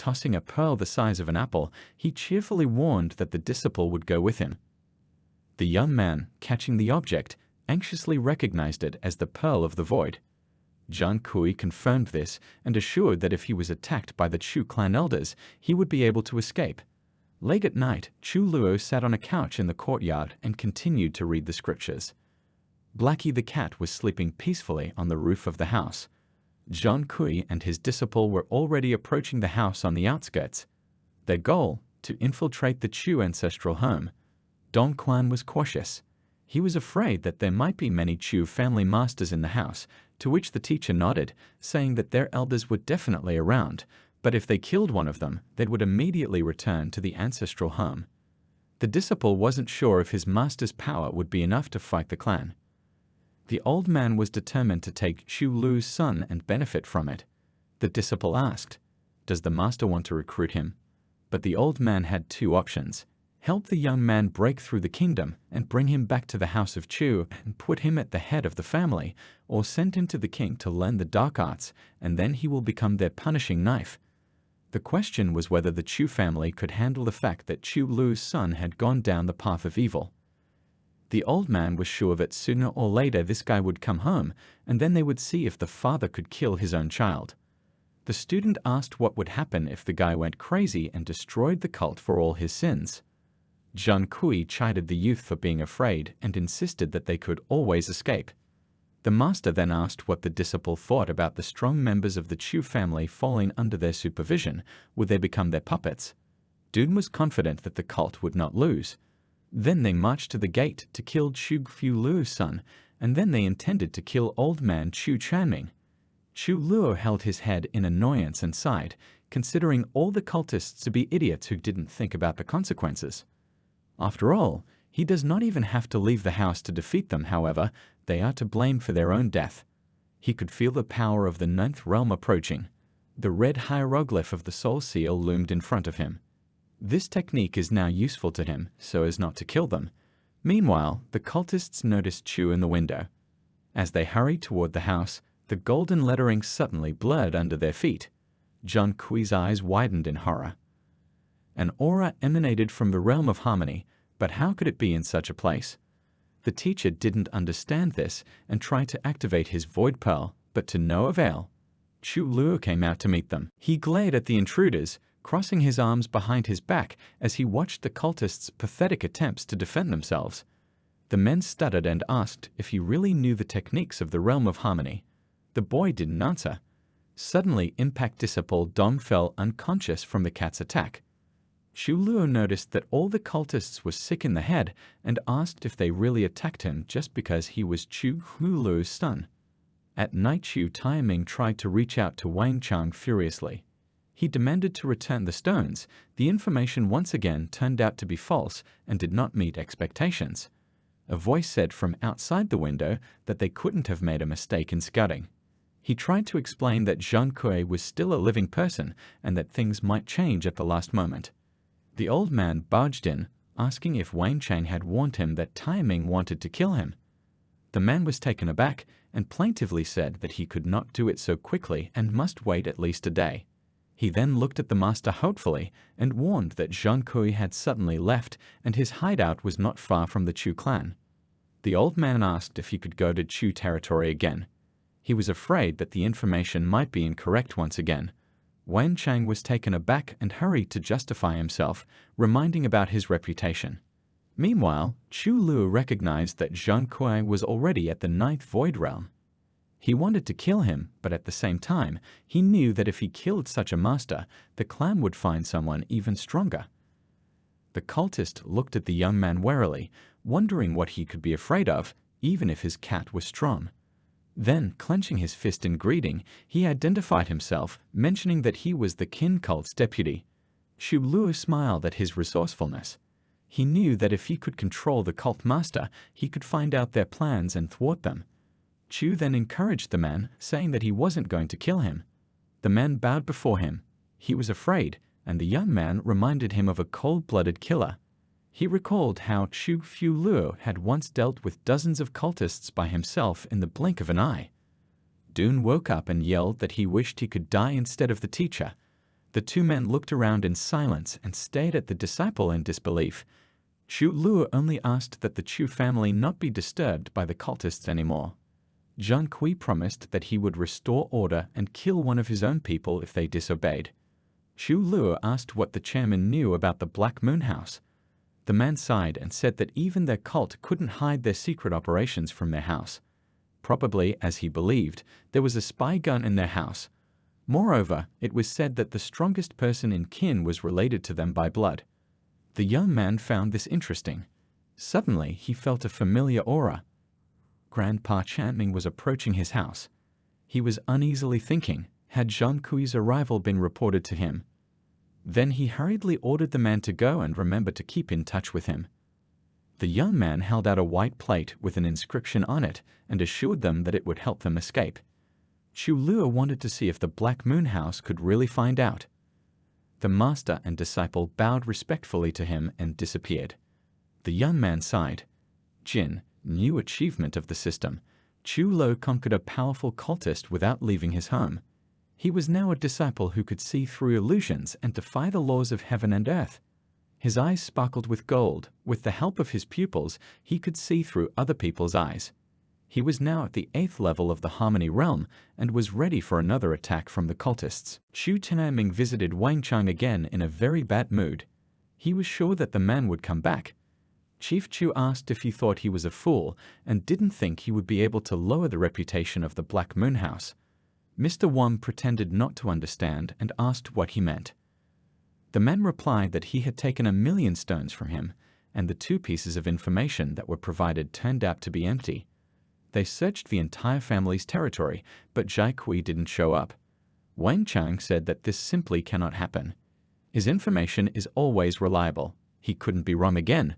Tossing a pearl the size of an apple, he cheerfully warned that the disciple would go with him. The young man, catching the object, anxiously recognized it as the Pearl of the Void. Zhang Kui confirmed this and assured that if he was attacked by the Chu clan elders, he would be able to escape. Late at night, Chu Luo sat on a couch in the courtyard and continued to read the scriptures. Blackie the cat was sleeping peacefully on the roof of the house. Zhang Kui and his disciple were already approaching the house on the outskirts. Their goal, to infiltrate the Chu ancestral home. Dong Quan was cautious. He was afraid that there might be many Chu family masters in the house, to which the teacher nodded, saying that their elders were definitely around, but if they killed one of them, they would immediately return to the ancestral home. The disciple wasn't sure if his master's power would be enough to fight the clan. The old man was determined to take Chu Lu's son and benefit from it. The disciple asked, "Does the master want to recruit him?" But the old man had two options: help the young man break through the kingdom and bring him back to the house of Chu and put him at the head of the family, or send him to the king to learn the dark arts, and then he will become their punishing knife. The question was whether the Chu family could handle the fact that Chu Lu's son had gone down the path of evil. The old man was sure that sooner or later this guy would come home, and then they would see if the father could kill his own child. The student asked what would happen if the guy went crazy and destroyed the cult for all his sins. Zhang Kui chided the youth for being afraid and insisted that they could always escape. The master then asked what the disciple thought about the strong members of the Chu family falling under their supervision. Would they become their puppets? Dun was confident that the cult would not lose. Then they marched to the gate to kill Chu Fu Luo's son, and then they intended to kill old man Chu Chanming. Chu Luo held his head in annoyance and sighed, considering all the cultists to be idiots who didn't think about the consequences. After all, he does not even have to leave the house to defeat them. However, they are to blame for their own death. He could feel the power of the ninth realm approaching. The red hieroglyph of the soul seal loomed in front of him. This technique is now useful to him, so as not to kill them. Meanwhile, the cultists noticed Chu in the window. As they hurried toward the house, the golden lettering suddenly blurred under their feet. Zhang Kui's eyes widened in horror. An aura emanated from the realm of harmony, but how could it be in such a place? The teacher didn't understand this and tried to activate his void pearl, but to no avail. Chu Luo came out to meet them. He glared at the intruders, crossing his arms behind his back as he watched the cultists' pathetic attempts to defend themselves. The men stuttered and asked if he really knew the techniques of the realm of harmony. The boy didn't answer. Suddenly, Impact Disciple Dong fell unconscious from the cat's attack. Chu Luo noticed that all the cultists were sick in the head and asked if they really attacked him just because he was Chu Luo's son. At night, Chu Taiming tried to reach out to Wang Chang furiously. He demanded to return the stones. The information once again turned out to be false and did not meet expectations. A voice said from outside the window that they couldn't have made a mistake in scouting. He tried to explain that Zhang Kui was still a living person and that things might change at the last moment. The old man barged in, asking if Wang Chang had warned him that Taiming wanted to kill him. The man was taken aback and plaintively said that he could not do it so quickly and must wait at least a day. He then looked at the master hopefully and warned that Zhang Kui had suddenly left and his hideout was not far from the Chu clan. The old man asked if he could go to Chu territory again. He was afraid that the information might be incorrect once again. Wang Chang was taken aback and hurried to justify himself, reminding about his reputation. Meanwhile, Chu Luo recognized that Zhang Kui was already at the ninth void realm. He wanted to kill him, but at the same time, he knew that if he killed such a master, the clan would find someone even stronger. The cultist looked at the young man warily, wondering what he could be afraid of, even if his cat was strong. Then, clenching his fist in greeting, he identified himself, mentioning that he was the Qin cult's deputy. Chu Luo smiled at his resourcefulness. He knew that if he could control the cult master, he could find out their plans and thwart them. Chu then encouraged the man, saying that he wasn't going to kill him. The man bowed before him. He was afraid, and the young man reminded him of a cold-blooded killer. He recalled how Chu Fu Luo had once dealt with dozens of cultists by himself in the blink of an eye. Dun woke up and yelled that he wished he could die instead of the teacher. The two men looked around in silence and stared at the disciple in disbelief. Chu Luo only asked that the Chu family not be disturbed by the cultists anymore. Zhang Kui promised that he would restore order and kill one of his own people if they disobeyed. Chu Luo asked what the chairman knew about the Black Moon House. The man sighed and said that even their cult couldn't hide their secret operations from their house. Probably, as he believed, there was a spy gun in their house. Moreover, it was said that the strongest person in Qin was related to them by blood. The young man found this interesting. Suddenly, he felt a familiar aura. Grandpa Chanming was approaching his house. He was uneasily thinking, had Zhang Kui's arrival been reported to him? Then he hurriedly ordered the man to go and remember to keep in touch with him. The young man held out a white plate with an inscription on it and assured them that it would help them escape. Chu Luo wanted to see if the Black Moon House could really find out. The master and disciple bowed respectfully to him and disappeared. The young man sighed. Jin, new achievement of the system. Chu Luo conquered a powerful cultist without leaving his home. He was now a disciple who could see through illusions and defy the laws of heaven and earth. His eyes sparkled with gold. With the help of his pupils, he could see through other people's eyes. He was now at the 8th level of the Harmony Realm and was ready for another attack from the cultists. Chu Chanming visited Wang Chang again in a very bad mood. He was sure that the man would come back. Chief Chu asked if he thought he was a fool and didn't think he would be able to lower the reputation of the Black Moon House. Mr. Wang pretended not to understand and asked what he meant. The man replied that he had taken 1,000,000 stones from him, and the 2 pieces of information that were provided turned out to be empty. They searched the entire family's territory, but Zhai Kui didn't show up. Wang Chang said that this simply cannot happen. His information is always reliable. He couldn't be wrong again.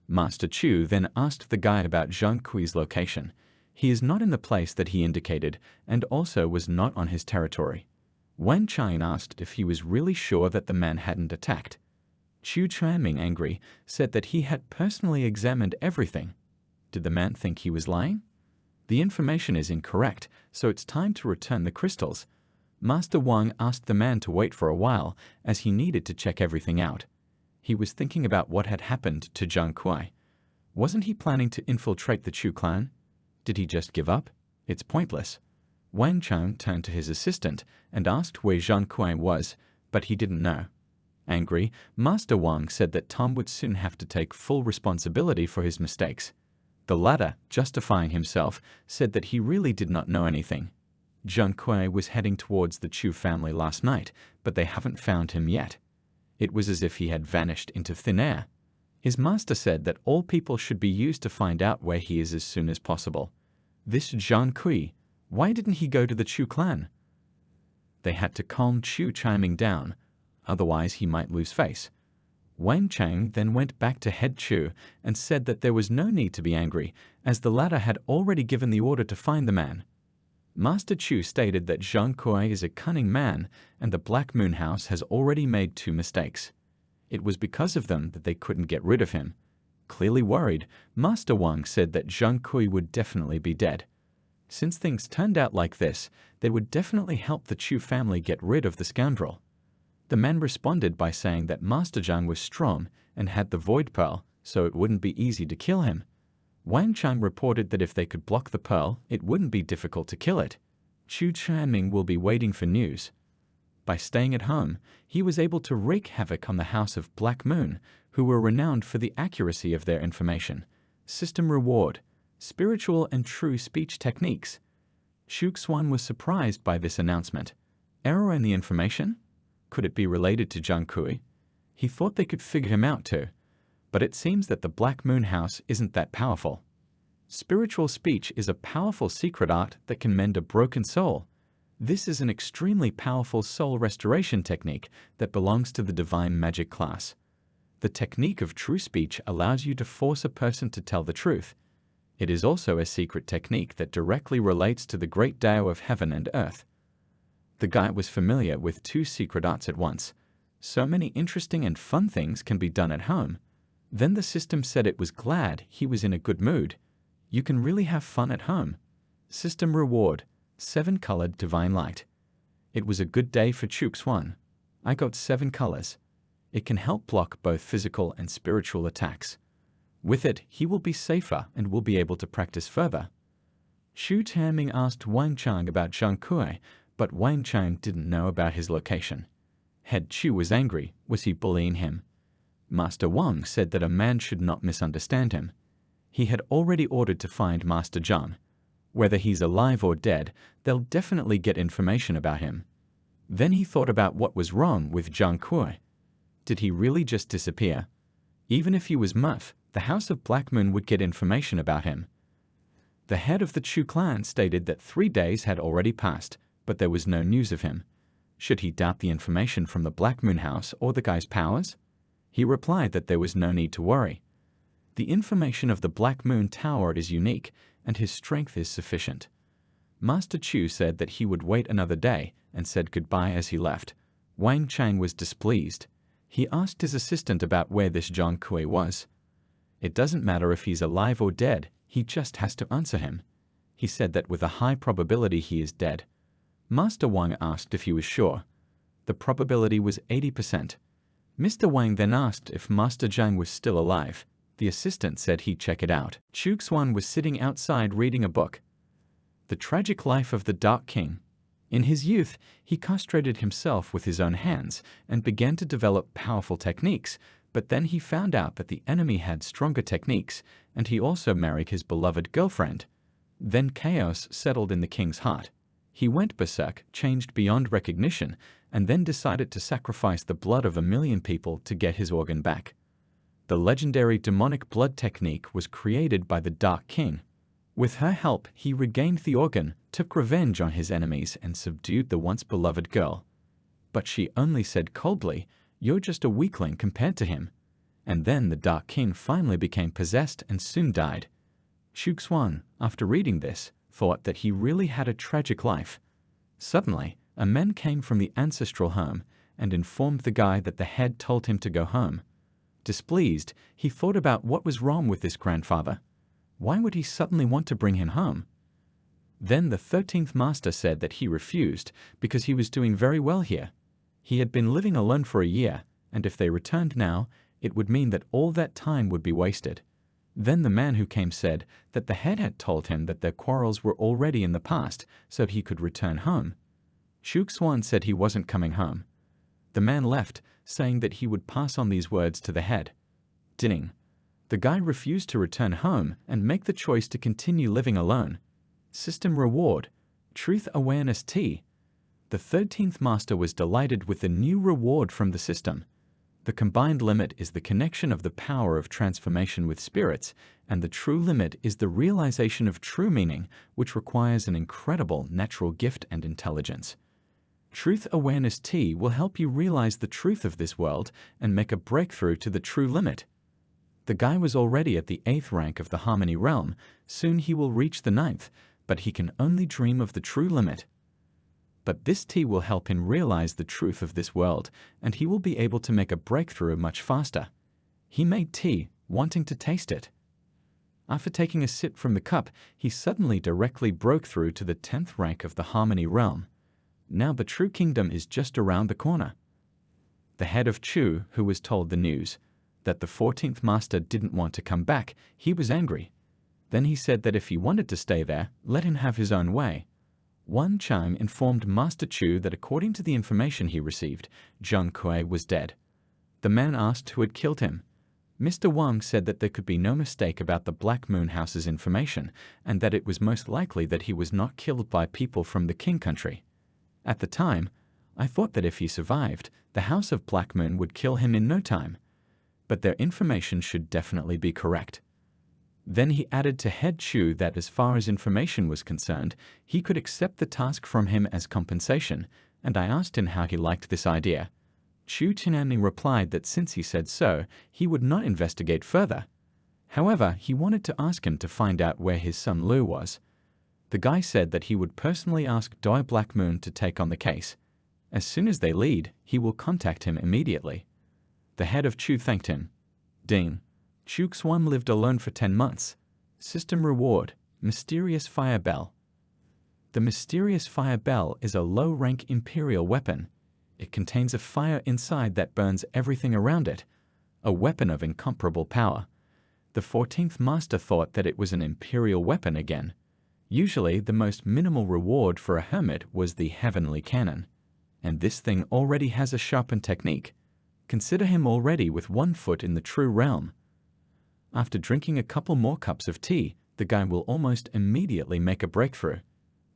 Master Chu then asked the guide about Zhang Kui's location. He is not in the place that he indicated, and also was not on his territory. Wang Chang asked if he was really sure that the man hadn't attacked. Chu Chanming, angry, said that he had personally examined everything. Did the man think he was lying? The information is incorrect, so it's time to return the crystals. Master Wang asked the man to wait for a while, as he needed to check everything out. He was thinking about what had happened to Zhang Kui. Wasn't he planning to infiltrate the Chu clan? Did he just give up? It's pointless. Wang Chang turned to his assistant and asked where Zhang Kui was, but he didn't know. Angry, Master Wang said that Tom would soon have to take full responsibility for his mistakes. The latter, justifying himself, said that he really did not know anything. Zhang Kui was heading towards the Chu family last night, but they haven't found him yet. It was as if he had vanished into thin air. His master said that all people should be used to find out where he is as soon as possible. This Zhang Kui, why didn't he go to the Chu clan? They had to calm Chu Chanming down, otherwise he might lose face. Wang Chang then went back to head Chu and said that there was no need to be angry, as the latter had already given the order to find the man. Master Chu stated that Zhang Kui is a cunning man, and the Black Moon House has already made 2 mistakes. It was because of them that they couldn't get rid of him. Clearly worried, Master Wang said that Zhang Kui would definitely be dead. Since things turned out like this, they would definitely help the Chu family get rid of the scoundrel. The man responded by saying that Master Zhang was strong and had the Void Pearl, so it wouldn't be easy to kill him. Wang Chang reported that if they could block the pearl, it wouldn't be difficult to kill it. Chu Chanming will be waiting for news. By staying at home, he was able to wreak havoc on the House of Black Moon, who were renowned for the accuracy of their information. System reward, spiritual and true speech techniques. Shu Xuan was surprised by this announcement. Error in the information? Could it be related to Zhang Kui? He thought they could figure him out too, but it seems that the Black Moon House isn't that powerful. Spiritual speech is a powerful secret art that can mend a broken soul. This is an extremely powerful soul restoration technique that belongs to the Divine Magic class. The technique of true speech allows you to force a person to tell the truth. It is also a secret technique that directly relates to the great Tao of heaven and earth. The guy was familiar with 2 secret arts at once. So many interesting and fun things can be done at home. Then the system said it was glad he was in a good mood. You can really have fun at home. System reward, 7-colored divine light. It was a good day for Chu Xuan. I got 7 colors. It can help block both physical and spiritual attacks. With it, he will be safer and will be able to practice further. Xu Tianming asked Wang Chang about Zhang Kui, but Wang Chang didn't know about his location. Head Chu was angry. Was he bullying him? Master Wang said that a man should not misunderstand him. He had already ordered to find Master Zhang. Whether he's alive or dead, they'll definitely get information about him. Then he thought about what was wrong with Zhang Kui. Did he really just disappear? Even if he was muff, the House of Black Moon would get information about him. The head of the Chu clan stated that 3 days had already passed, but there was no news of him. Should he doubt the information from the Black Moon House or the guy's powers? He replied that there was no need to worry. The information of the Black Moon Tower is unique, and his strength is sufficient. Master Chu said that he would wait another day and said goodbye as he left. Wang Chang was displeased. He asked his assistant about where this Zhang Kui was. It doesn't matter if he's alive or dead, he just has to answer him. He said that with a high probability he is dead. Master Wang asked if he was sure. The probability was 80%. Mr. Wang then asked if Master Zhang was still alive. The assistant said he'd check it out. Chu Xuan was sitting outside reading a book. The Tragic Life of the Dark King. In his youth, he castrated himself with his own hands and began to develop powerful techniques, but then he found out that the enemy had stronger techniques, and he also married his beloved girlfriend. Then chaos settled in the king's heart. He went berserk, changed beyond recognition, and then decided to sacrifice the blood of 1 million people to get his organ back. The legendary demonic blood technique was created by the Dark King. With her help, he regained the organ, took revenge on his enemies, and subdued the once beloved girl. But she only said coldly, "You're just a weakling compared to him." And then the Dark King finally became possessed and soon died. Chu Xuan, after reading this, thought that he really had a tragic life. Suddenly, a man came from the ancestral home and informed the guy that the head told him to go home. Displeased, he thought about what was wrong with this grandfather. Why would he suddenly want to bring him home? Then the 13th master said that he refused because he was doing very well here. He had been living alone for a year, and if they returned now, it would mean that all that time would be wasted. Then the man who came said that the head had told him that their quarrels were already in the past, so he could return home. Chu Xuan said he wasn't coming home. The man left, saying that he would pass on these words to the head. Ding. The guy refused to return home and make the choice to continue living alone. System reward: Truth Awareness Tea. The 13th master was delighted with the new reward from the system. The combined limit is the connection of the power of transformation with spirits, and the true limit is the realization of true meaning, which requires an incredible natural gift and intelligence. Truth Awareness Tea will help you realize the truth of this world and make a breakthrough to the true limit. The guy was already at the 8th rank of the Harmony Realm. Soon he will reach the 9th, but he can only dream of the true limit. But this tea will help him realize the truth of this world, and he will be able to make a breakthrough much faster. He made tea, wanting to taste it. After taking a sip from the cup, he suddenly directly broke through to the 10th rank of the Harmony Realm. Now the true kingdom is just around the corner. The head of Chu, who was told the news, that the 14th master didn't want to come back, he was angry. Then he said that if he wanted to stay there, let him have his own way. Wang Chang informed Master Chu that according to the information he received, Zhang Kui was dead. The man asked who had killed him. Mr. Wang said that there could be no mistake about the Black Moon House's information, and that it was most likely that he was not killed by people from the King country. At the time, I thought that if he survived, the House of Black Moon would kill him in no time. But their information should definitely be correct. Then he added to Head Chu that as far as information was concerned, he could accept the task from him as compensation, and I asked him how he liked this idea. Chu Tianming replied that since he said so, he would not investigate further. However, he wanted to ask him to find out where his son Lu was. The guy said that he would personally ask Doi Black Moon to take on the case. As soon as they lead, he will contact him immediately. The head of Chu thanked him. Ding. Chu Xuan lived alone for 10 months. System reward: Mysterious Fire Bell. The Mysterious Fire Bell is a low-rank imperial weapon. It contains a fire inside that burns everything around it, a weapon of incomparable power. The 14th master thought that it was an imperial weapon again. Usually, the most minimal reward for a hermit was the heavenly cannon. And this thing already has a sharpened technique. Consider him already with one foot in the true realm. After drinking a couple more cups of tea, the guy will almost immediately make a breakthrough.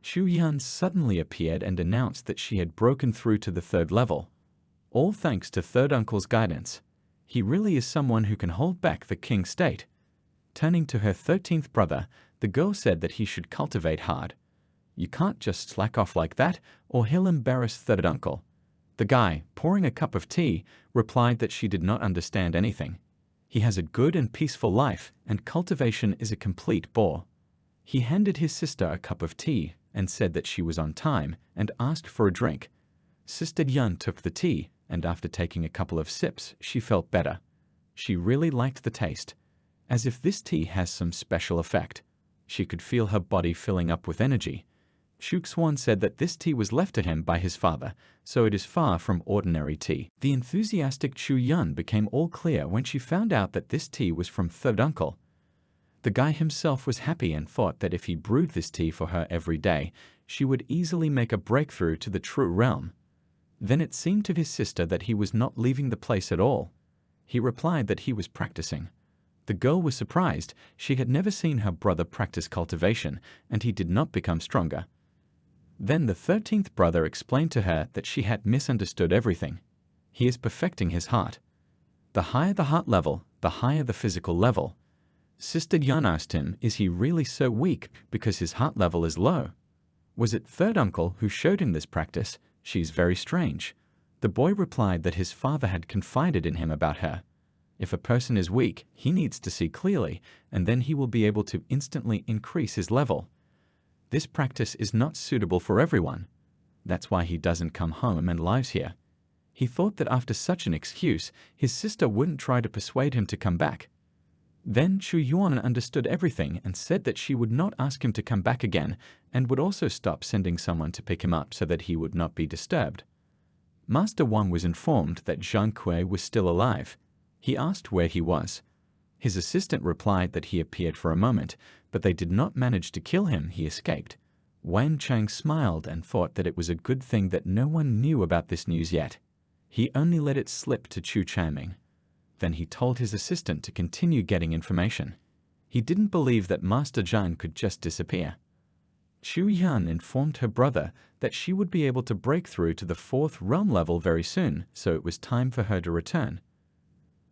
Xu Yan suddenly appeared and announced that she had broken through to the 3rd level. All thanks to Third Uncle's guidance. He really is someone who can hold back the king state. Turning to her 13th brother, the girl said that he should cultivate hard. You can't just slack off like that, or he'll embarrass Third Uncle. The guy, pouring a cup of tea, replied that she did not understand anything. He has a good and peaceful life, and cultivation is a complete bore. He handed his sister a cup of tea and said that she was on time and asked for a drink. Sister Yun took the tea, and after taking a couple of sips, she felt better. She really liked the taste, as if this tea has some special effect. She could feel her body filling up with energy. Xuan said that this tea was left to him by his father, so it is far from ordinary tea. The enthusiastic Chu Yun became all clear when she found out that this tea was from Third Uncle. The guy himself was happy and thought that if he brewed this tea for her every day, she would easily make a breakthrough to the true realm. Then it seemed to his sister that he was not leaving the place at all. He replied that he was practicing. The girl was surprised. She had never seen her brother practice cultivation, and he did not become stronger. Then the 13th brother explained to her that she had misunderstood everything. He is perfecting his heart. The higher the heart level, the higher the physical level. Sister Yan asked him, is he really so weak because his heart level is low? Was it Third Uncle who showed him this practice? She's very strange. The boy replied that his father had confided in him about her. If a person is weak, he needs to see clearly, and then he will be able to instantly increase his level. This practice is not suitable for everyone. That's why he doesn't come home and lives here. He thought that after such an excuse, his sister wouldn't try to persuade him to come back. Then Chu Yuan understood everything and said that she would not ask him to come back again and would also stop sending someone to pick him up so that he would not be disturbed. Master Wang was informed that Zhang Kui was still alive. He asked where he was. His assistant replied that he appeared for a moment, but they did not manage to kill him. He escaped. Wang Chang smiled and thought that it was a good thing that no one knew about this news yet. He only let it slip to Chu Chanming. Then he told his assistant to continue getting information. He didn't believe that Master Zhang could just disappear. Chu Yan informed her brother that she would be able to break through to the 4th realm level very soon, so it was time for her to return.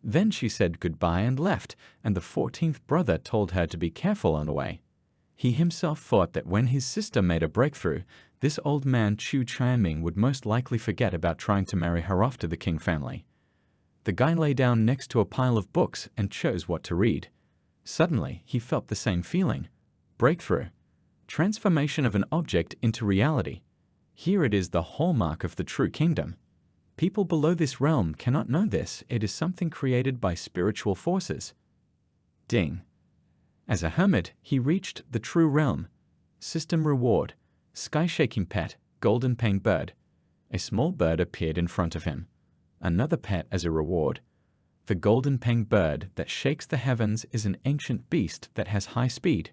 Then she said goodbye and left, and the 14th brother told her to be careful on the way. He himself thought that when his sister made a breakthrough, this old man Chu Chanming would most likely forget about trying to marry her off to the King family. The guy lay down next to a pile of books and chose what to read. Suddenly, he felt the same feeling. Breakthrough. Transformation of an object into reality. Here it is the hallmark of the true kingdom. People below this realm cannot know this. It is something created by spiritual forces. Ding. As a hermit, he reached the true realm. System reward. Sky-shaking pet, golden paying bird. A small bird appeared in front of him. Another pet as a reward. The golden paying bird that shakes the heavens is an ancient beast that has high speed.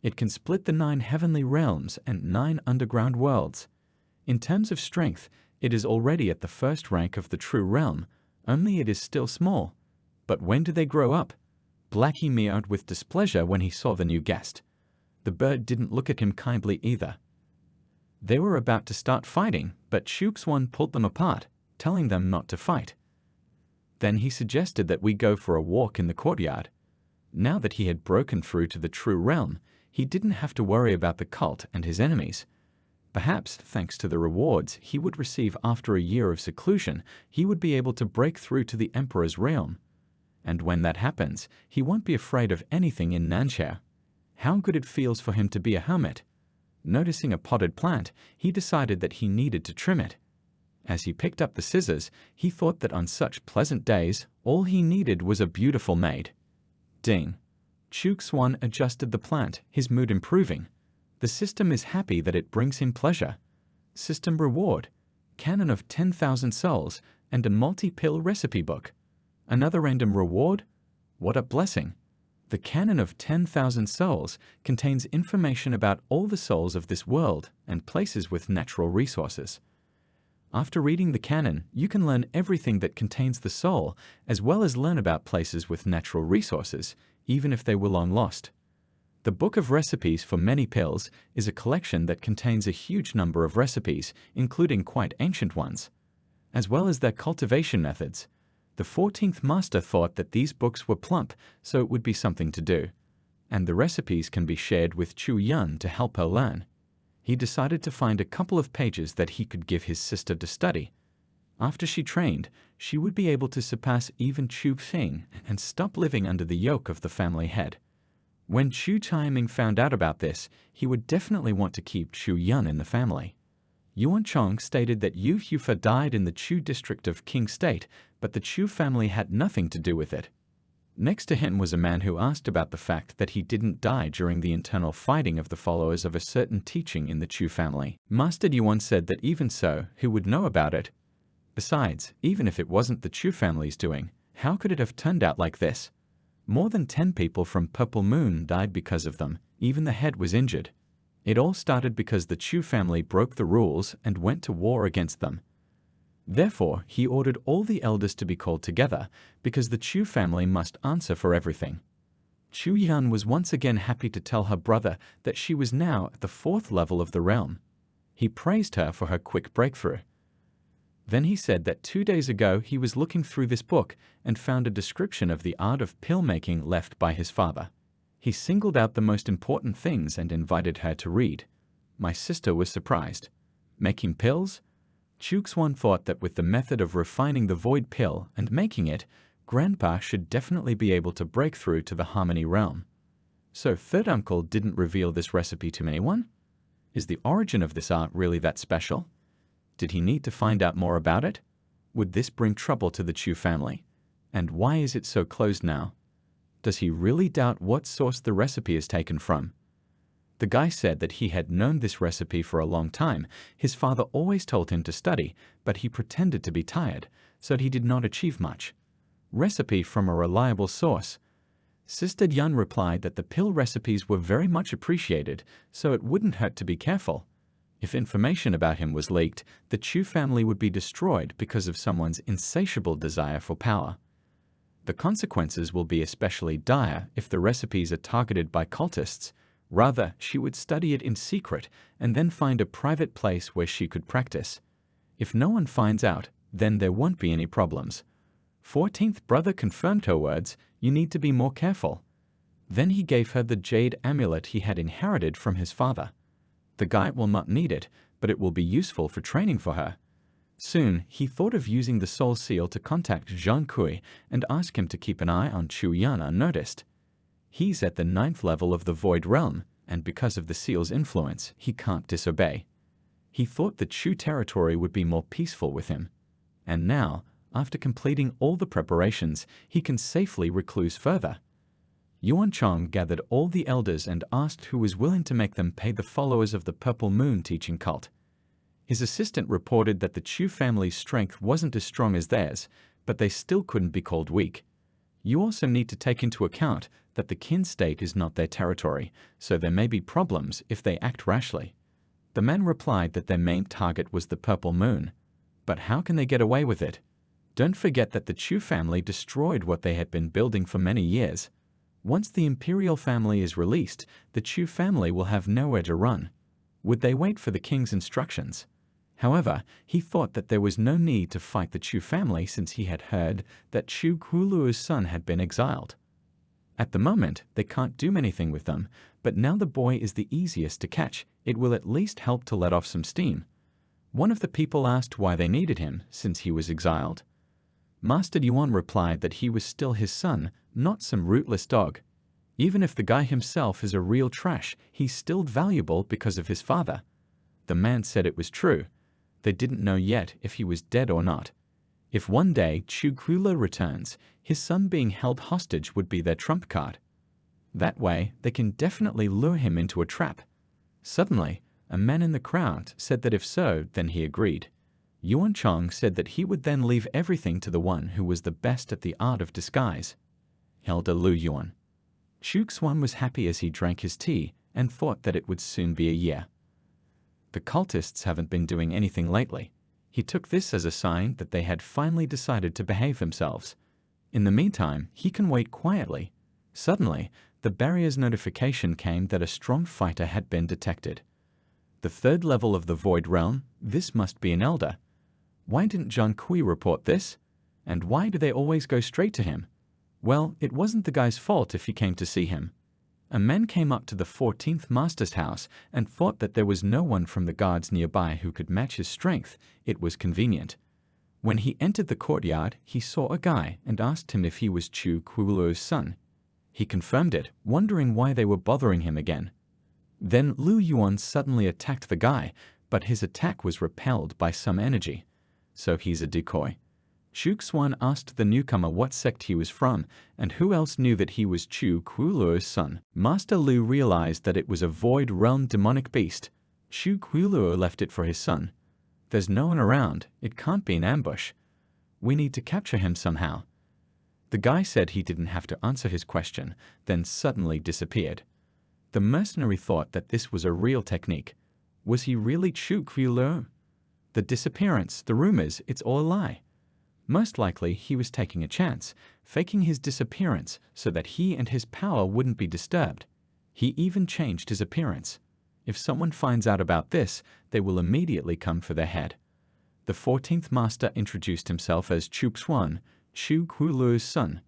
It can split the 9 heavenly realms and 9 underground worlds. In terms of strength, it is already at the 1st rank of the true realm, only it is still small. But when do they grow up? Blackie meowed with displeasure when he saw the new guest. The bird didn't look at him kindly either. They were about to start fighting, but Xuan pulled them apart, telling them not to fight. Then he suggested that we go for a walk in the courtyard. Now that he had broken through to the true realm, he didn't have to worry about the cult and his enemies. Perhaps, thanks to the rewards he would receive after a year of seclusion, he would be able to break through to the Emperor's realm. And when that happens, he won't be afraid of anything in Nanxia. How good it feels for him to be a hermit. Noticing a potted plant, he decided that he needed to trim it. As he picked up the scissors, he thought that on such pleasant days, all he needed was a beautiful maid. Ding. Chu Xuan adjusted the plant, his mood improving. The system is happy that it brings him pleasure. System reward. Canon of 10,000 souls, and a multi-pill recipe book. Another random reward? What a blessing! The Canon of 10,000 souls contains information about all the souls of this world and places with natural resources. After reading the canon, you can learn everything that contains the soul, as well as learn about places with natural resources, even if they were long lost. The Book of Recipes for Many Pills is a collection that contains a huge number of recipes, including quite ancient ones, as well as their cultivation methods. The 14th master thought that these books were plump, so it would be something to do, and the recipes can be shared with Chu Yun to help her learn. He decided to find a couple of pages that he could give his sister to study. After she trained, she would be able to surpass even Chu Fing and stop living under the yoke of the family head. When Chu Taiming found out about this, he would definitely want to keep Chu Yun in the family. Yuan Chong stated that Yu Hufa died in the Chu district of King State, but the Chu family had nothing to do with it. Next to him was a man who asked about the fact that he didn't die during the internal fighting of the followers of a certain teaching in the Chu family. Master Yuan said that even so, who would know about it? Besides, even if it wasn't the Chu family's doing, how could it have turned out like this? More than 10 people from Purple Moon died because of them, even the head was injured. It all started because the Chu family broke the rules and went to war against them. Therefore, he ordered all the elders to be called together, because the Chu family must answer for everything. Chu Yan was once again happy to tell her brother that she was now at the 4th level of the realm. He praised her for her quick breakthrough. Then he said that 2 days ago he was looking through this book and found a description of the art of pill making left by his father. He singled out the most important things and invited her to read. My sister was surprised. Making pills? Chu Xuan thought that with the method of refining the void pill and making it, Grandpa should definitely be able to break through to the harmony realm. So third uncle didn't reveal this recipe to anyone? Is the origin of this art really that special? Did he need to find out more about it? Would this bring trouble to the Chu family? And why is it so closed now? Does he really doubt what source the recipe is taken from? The guy said that he had known this recipe for a long time. His father always told him to study, but he pretended to be tired, so he did not achieve much. Recipe from a reliable source. Sister Yun replied that the pill recipes were very much appreciated, so it wouldn't hurt to be careful. If information about him was leaked, the Chu family would be destroyed because of someone's insatiable desire for power. The consequences will be especially dire if the recipes are targeted by cultists. Rather, she would study it in secret and then find a private place where she could practice. If no one finds out, then there won't be any problems. 14th brother confirmed her words, you need to be more careful. Then he gave her the jade amulet he had inherited from his father. The guy will not need it, but it will be useful for training for her. Soon, he thought of using the soul seal to contact Zhang Kui and ask him to keep an eye on Chu Yan unnoticed. He's at the 9th level of the Void Realm, and because of the seal's influence, he can't disobey. He thought the Chu territory would be more peaceful with him. And now, after completing all the preparations, he can safely recluse further. Yuan Chong gathered all the elders and asked who was willing to make them pay the followers of the Purple Moon teaching cult. His assistant reported that the Chu family's strength wasn't as strong as theirs, but they still couldn't be called weak. You also need to take into account that the Qin state is not their territory, so there may be problems if they act rashly. The man replied that their main target was the Purple Moon. But how can they get away with it? Don't forget that the Chu family destroyed what they had been building for many years. Once the imperial family is released, the Chu family will have nowhere to run. Would they wait for the king's instructions? However, he thought that there was no need to fight the Chu family since he had heard that Chu Kulu's son had been exiled. At the moment, they can't do anything with them, but now the boy is the easiest to catch. It will at least help to let off some steam. One of the people asked why they needed him since he was exiled. Master Yuan replied that he was still his son, not some rootless dog. Even if the guy himself is a real trash, he's still valuable because of his father. The man said it was true. They didn't know yet if he was dead or not. If one day Chu Kula returns, his son being held hostage would be their trump card. That way, they can definitely lure him into a trap. Suddenly, a man in the crowd said that if so, then he agreed. Yuan Chong said that he would then leave everything to the one who was the best at the art of disguise, Elder Lu Yuan. Chu Xuan was happy as he drank his tea and thought that it would soon be a year. The cultists haven't been doing anything lately. He took this as a sign that they had finally decided to behave themselves. In the meantime, he can wait quietly. Suddenly, the barrier's notification came that a strong fighter had been detected. The third level of the Void Realm, this must be an elder. Why didn't Zhang Kui report this? And why do they always go straight to him? Well, it wasn't the guy's fault if he came to see him. A man came up to the 14th Master's house and thought that there was no one from the guards nearby who could match his strength. It was convenient. When he entered the courtyard, he saw a guy and asked him if he was Chu Kuiluo's son. He confirmed it, wondering why they were bothering him again. Then Lu Yuan suddenly attacked the guy, but his attack was repelled by some energy. So he's a decoy. Chu Xuan asked the newcomer what sect he was from, and who else knew that he was Chu Kuiluo's son. Master Lu realized that it was a Void Realm demonic beast. Chu Kuiluo left it for his son. There's no one around. It can't be an ambush. We need to capture him somehow. The guy said he didn't have to answer his question, then suddenly disappeared. The mercenary thought that this was a real technique. Was he really Chu Kuiluo? The disappearance, the rumors, it's all a lie. Most likely, he was taking a chance, faking his disappearance so that he and his power wouldn't be disturbed. He even changed his appearance. If someone finds out about this, they will immediately come for their head. The 14th Master introduced himself as Chu Xuan, Chu Kuiluo's son.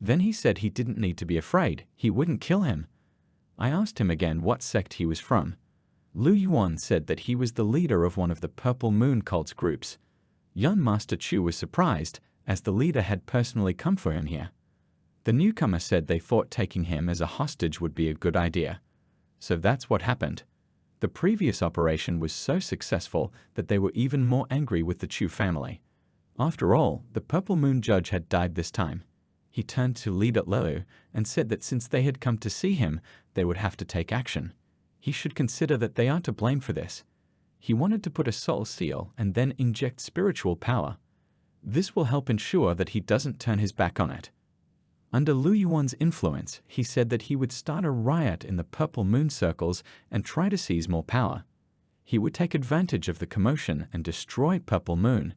Then he said he didn't need to be afraid, he wouldn't kill him. I asked him again what sect he was from. Lu Yuan said that he was the leader of one of the Purple Moon cult's groups. Young Master Chu was surprised, as the leader had personally come for him here. The newcomer said they thought taking him as a hostage would be a good idea. So that's what happened. The previous operation was so successful that they were even more angry with the Chu family. After all, the Purple Moon judge had died this time. He turned to leader Lelu and said that since they had come to see him, they would have to take action. He should consider that they are to blame for this. He wanted to put a soul seal and then inject spiritual power. This will help ensure that he doesn't turn his back on it. Under Lu Yuan's influence, he said that he would start a riot in the Purple Moon circles and try to seize more power. He would take advantage of the commotion and destroy Purple Moon.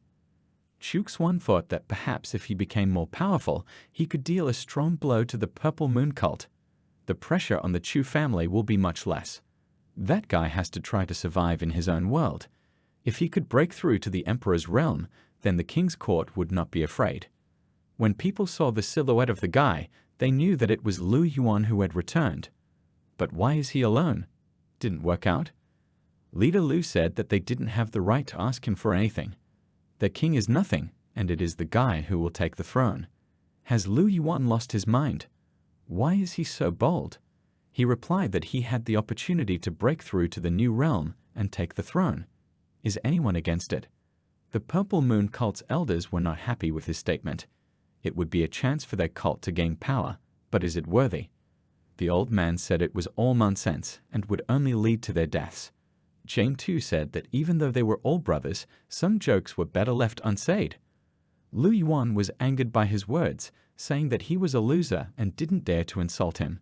Chu Xuan thought that perhaps if he became more powerful, he could deal a strong blow to the Purple Moon cult. The pressure on the Chu family will be much less. That guy has to try to survive in his own world. If he could break through to the Emperor's realm, then the king's court would not be afraid. When people saw the silhouette of the guy, they knew that it was Lu Yuan who had returned. But why is he alone? Didn't work out? Leader Lu said that they didn't have the right to ask him for anything. Their king is nothing, and it is the guy who will take the throne. Has Lu Yuan lost his mind? Why is he so bold? He replied that he had the opportunity to break through to the new realm and take the throne. Is anyone against it? The Purple Moon cult's elders were not happy with his statement. It would be a chance for their cult to gain power, but is it worthy? The old man said it was all nonsense and would only lead to their deaths. Jane too said that even though they were all brothers, some jokes were better left unsaid. Lu Yuan was angered by his words, saying that he was a loser and didn't dare to insult him.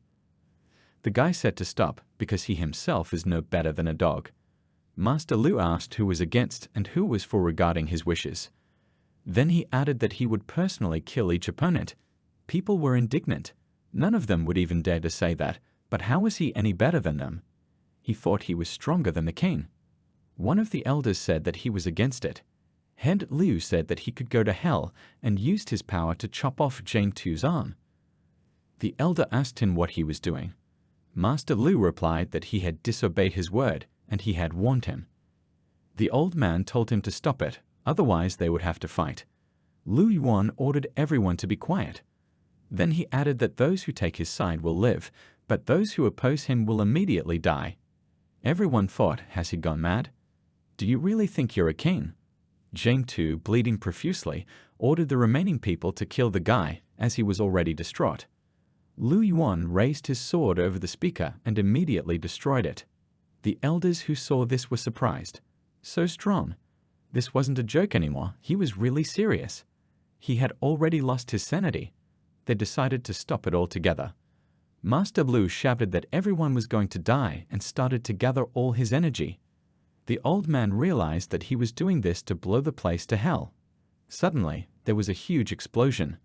The guy said to stop because he himself is no better than a dog. Master Lu asked who was against and who was for regarding his wishes. Then he added that he would personally kill each opponent. People were indignant. None of them would even dare to say that, but how was he any better than them? He thought he was stronger than the king. One of the elders said that he was against it. Head Liu said that he could go to hell and used his power to chop off Jane Tu's arm. The elder asked him what he was doing. Master Lu replied that he had disobeyed his word and he had warned him. The old man told him to stop it, otherwise they would have to fight. Lu Yuan ordered everyone to be quiet. Then he added that those who take his side will live, but those who oppose him will immediately die. Everyone thought, has he gone mad? Do you really think you're a king? Jane Tu, bleeding profusely, ordered the remaining people to kill the guy, as he was already distraught. Lu Yuan raised his sword over the speaker and immediately destroyed it. The elders who saw this were surprised. So strong. This wasn't a joke anymore. He was really serious. He had already lost his sanity. They decided to stop it altogether. Master Blue shouted that everyone was going to die and started to gather all his energy. The old man realized that he was doing this to blow the place to hell. Suddenly, there was a huge explosion.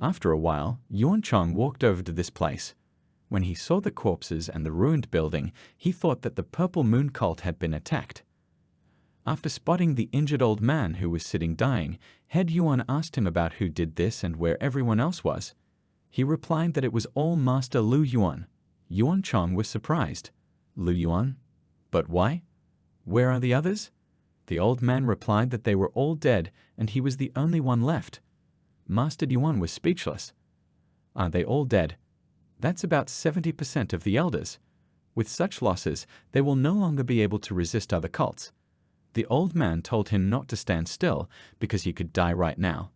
After a while, Yuan Chong walked over to this place. When he saw the corpses and the ruined building, he thought that the Purple Moon cult had been attacked. After spotting the injured old man who was sitting dying, Head Yuan asked him about who did this and where everyone else was. He replied that it was all Master Lu Yuan. Yuan Chong was surprised. Lu Yuan? But why? Where are the others? The old man replied that they were all dead and he was the only one left. Master Yuan was speechless. Are they all dead? That's about 70% of the elders. With such losses, they will no longer be able to resist other cults. The old man told him not to stand still because he could die right now.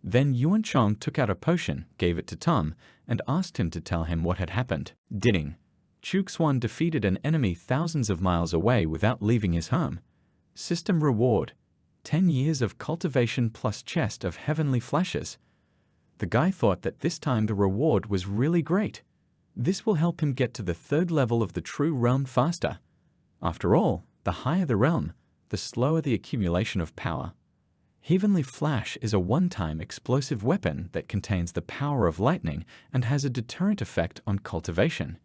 Then Yuan Chong took out a potion, gave it to Tom, and asked him to tell him what had happened. Ding. Chu Xuan defeated an enemy thousands of miles away without leaving his home. System reward: 10 years of cultivation plus chest of heavenly flashes. The guy thought that this time the reward was really great. This will help him get to the 3rd level of the true realm faster. After all, the higher the realm, the slower the accumulation of power. Heavenly Flash is a one-time explosive weapon that contains the power of lightning and has a deterrent effect on cultivation.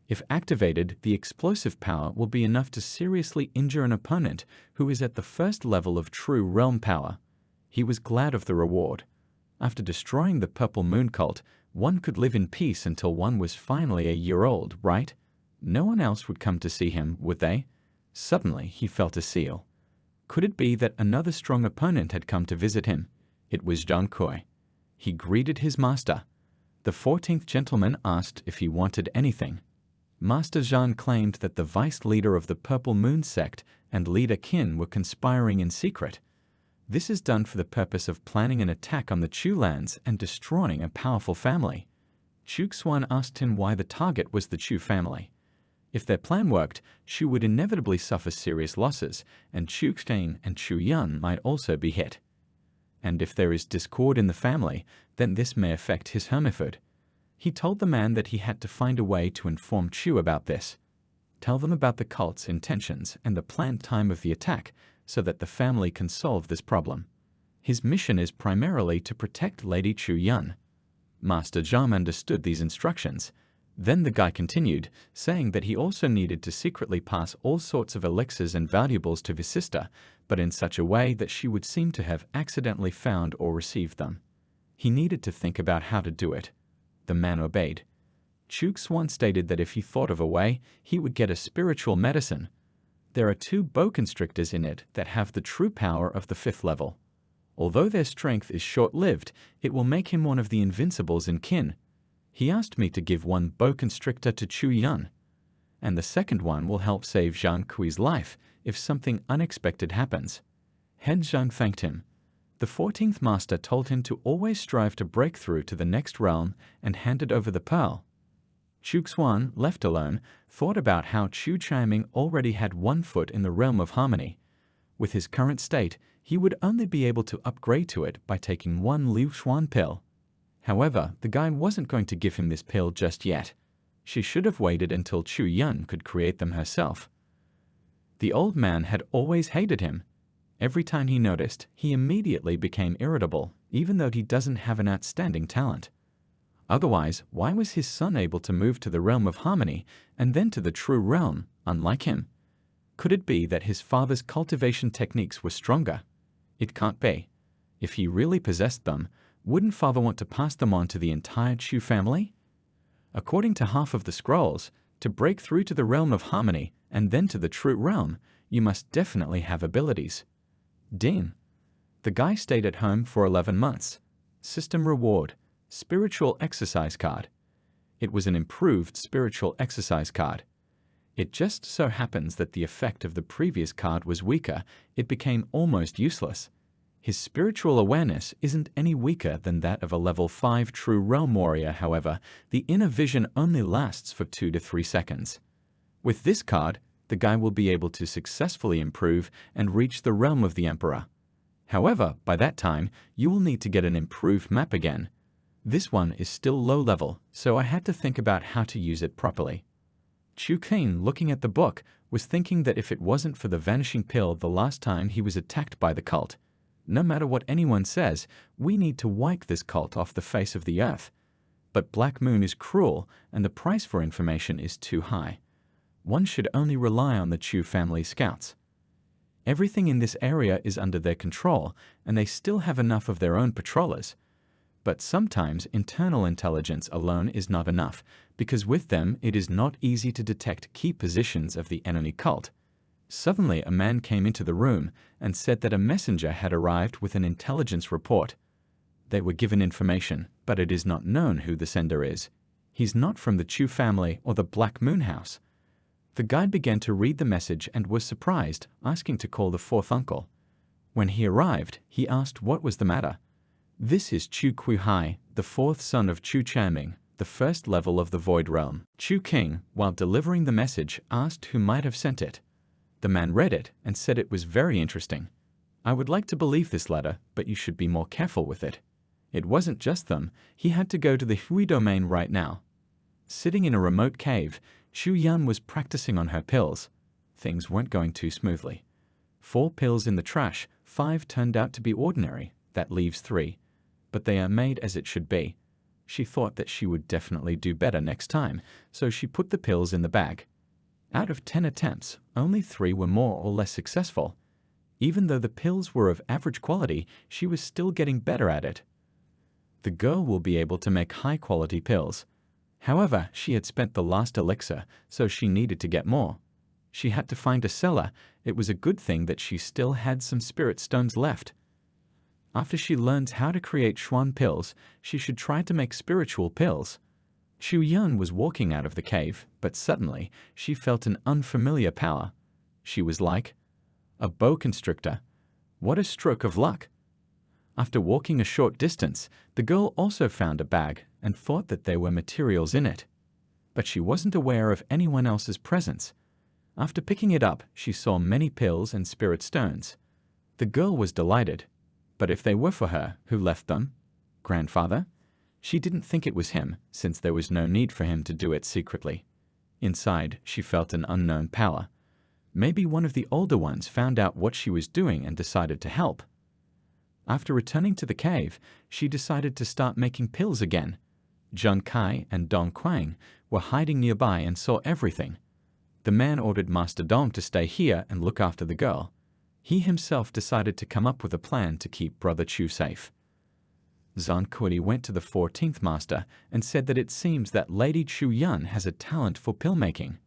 If activated, the explosive power will be enough to seriously injure an opponent who is at the 1st level of true realm power. He was glad of the reward. After destroying the Purple Moon cult, one could live in peace until one was finally a year old, right? No one else would come to see him, would they? Suddenly, he felt a seal. Could it be that another strong opponent had come to visit him? It was Zhang Kui. He greeted his master. The 14th gentleman asked if he wanted anything. Master Zhang claimed that the vice leader of the Purple Moon sect and leader Qin were conspiring in secret. This is done for the purpose of planning an attack on the Chu lands and destroying a powerful family. Chu Xuan asked him why the target was the Chu family. If their plan worked, Chu would inevitably suffer serious losses, and Chu Xing and Chu Yun might also be hit. And if there is discord in the family, then this may affect his hermiford. He told the man that he had to find a way to inform Chu about this. Tell them about the cult's intentions and the planned time of the attack so that the family can solve this problem. His mission is primarily to protect Lady Chu Yun. Master Zhang understood these instructions. Then the guy continued, saying that he also needed to secretly pass all sorts of elixirs and valuables to his sister, but in such a way that she would seem to have accidentally found or received them. He needed to think about how to do it. The man obeyed. Chu Xuan stated that if he thought of a way, he would get a spiritual medicine. There are 2 bow constrictors in it that have the true power of the 5th level. Although their strength is short-lived, it will make him one of the Invincibles in Qin. He asked me to give one bow constrictor to Chu Yun, and the second one will help save Zhang Kui's life if something unexpected happens. Head Zhang thanked him. The 14th master told him to always strive to break through to the next realm and handed over the pearl. Chu Xuan, left alone, thought about how Chu Chaiming already had 1 foot in the realm of harmony. With his current state, he would only be able to upgrade to it by taking 1 Liu Xuan pill. However, the guy wasn't going to give him this pill just yet. She should have waited until Chu Yun could create them herself. The old man had always hated him. Every time he noticed, he immediately became irritable, even though he doesn't have an outstanding talent. Otherwise, why was his son able to move to the realm of harmony and then to the true realm, unlike him? Could it be that his father's cultivation techniques were stronger? It can't be. If he really possessed them, wouldn't father want to pass them on to the entire Chu family? According to half of the scrolls, to break through to the realm of harmony and then to the true realm, you must definitely have abilities. Ding. The guy stayed at home for 11 months. System reward: spiritual exercise card. It was an improved spiritual exercise card. It just so happens that the effect of the previous card was weaker. It became almost useless. His spiritual awareness isn't any weaker than that of a level 5 true realm warrior, however, the inner vision only lasts for 2 to 3 seconds. With this card, the guy will be able to successfully improve and reach the realm of the Emperor. However, by that time, you will need to get an improved map again. This one is still low level, so I had to think about how to use it properly. Chu Qing, looking at the book, was thinking that if it wasn't for the vanishing pill the last time he was attacked by the cult, no matter what anyone says, we need to wipe this cult off the face of the earth. But Black Moon is cruel, and the price for information is too high. One should only rely on the Chu family scouts. Everything in this area is under their control, and they still have enough of their own patrollers. But sometimes internal intelligence alone is not enough, because with them it is not easy to detect key positions of the enemy cult. Suddenly a man came into the room and said that a messenger had arrived with an intelligence report. They were given information, but it is not known who the sender is. He's not from the Chu family or the Black Moon House. The guide began to read the message and was surprised, asking to call the fourth uncle. When he arrived, he asked what was the matter. This is Chu Kuhai, the fourth son of Chu Chanming, the first level of the Void Realm. Chu Qing, while delivering the message, asked who might have sent it. The man read it and said it was very interesting. I would like to believe this letter, but you should be more careful with it. It wasn't just them. He had to go to the Hui domain right now. Sitting in a remote cave, Xu Yan was practicing on her pills. Things weren't going too smoothly. 4 pills in the trash, 5 turned out to be ordinary. That leaves 3. But they are made as it should be. She thought that she would definitely do better next time, so she put the pills in the bag. Out of 10 attempts, only 3 were more or less successful. Even though the pills were of average quality, she was still getting better at it. The girl will be able to make high-quality pills. However, she had spent the last elixir, so she needed to get more. She had to find a seller. It was a good thing that she still had some spirit stones left. After she learns how to create Xuan pills, she should try to make spiritual pills. Xu Yan was walking out of the cave, but suddenly she felt an unfamiliar power. She was like a boa constrictor. What a stroke of luck! After walking a short distance, the girl also found a bag and thought that there were materials in it. But she wasn't aware of anyone else's presence. After picking it up, she saw many pills and spirit stones. The girl was delighted. But if they were for her, who left them? Grandfather? She didn't think it was him, since there was no need for him to do it secretly. Inside, she felt an unknown power. Maybe one of the older ones found out what she was doing and decided to help. After returning to the cave, she decided to start making pills again. Zheng Kai and Dong Quang were hiding nearby and saw everything. The man ordered Master Dong to stay here and look after the girl. He himself decided to come up with a plan to keep Brother Chu safe. Zhang Kui went to the 14th Master and said that it seems that Lady Chu Yan has a talent for pill making.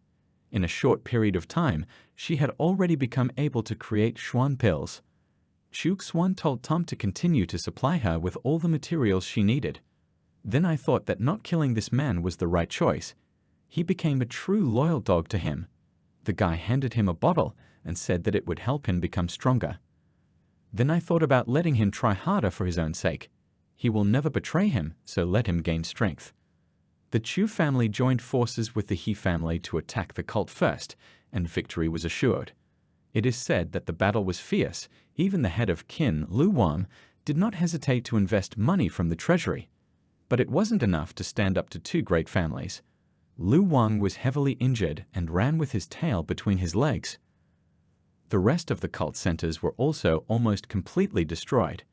In a short period of time, she had already become able to create Xuan pills. Chu Xuan told Tom to continue to supply her with all the materials she needed. Then I thought that not killing this man was the right choice. He became a true loyal dog to him. The guy handed him a bottle and said that it would help him become stronger. Then I thought about letting him try harder for his own sake. He will never betray him, so let him gain strength. The Chu family joined forces with the He family to attack the cult first, and victory was assured. It is said that the battle was fierce. Even the head of kin, Lu Wang, did not hesitate to invest money from the treasury. But it wasn't enough to stand up to 2 great families. Lu Wang was heavily injured and ran with his tail between his legs. The rest of the cult centers were also almost completely destroyed.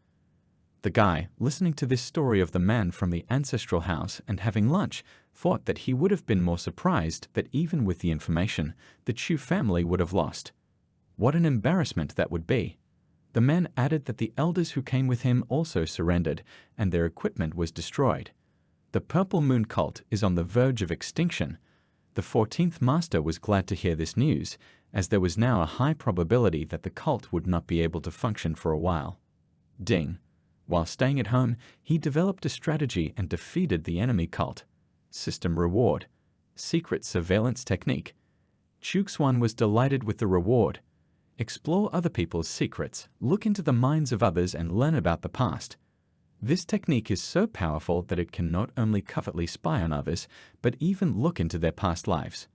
The guy, listening to this story of the man from the ancestral house and having lunch, thought that he would have been more surprised that even with the information, the Chu family would have lost. What an embarrassment that would be. The man added that the elders who came with him also surrendered, and their equipment was destroyed. The Purple Moon cult is on the verge of extinction. The 14th Master was glad to hear this news, as there was now a high probability that the cult would not be able to function for a while. Ding. While staying at home, he developed a strategy and defeated the enemy cult. System reward. Secret surveillance technique. Chu Xuan was delighted with the reward. Explore other people's secrets, look into the minds of others and learn about the past. This technique is so powerful that it can not only covertly spy on others, but even look into their past lives.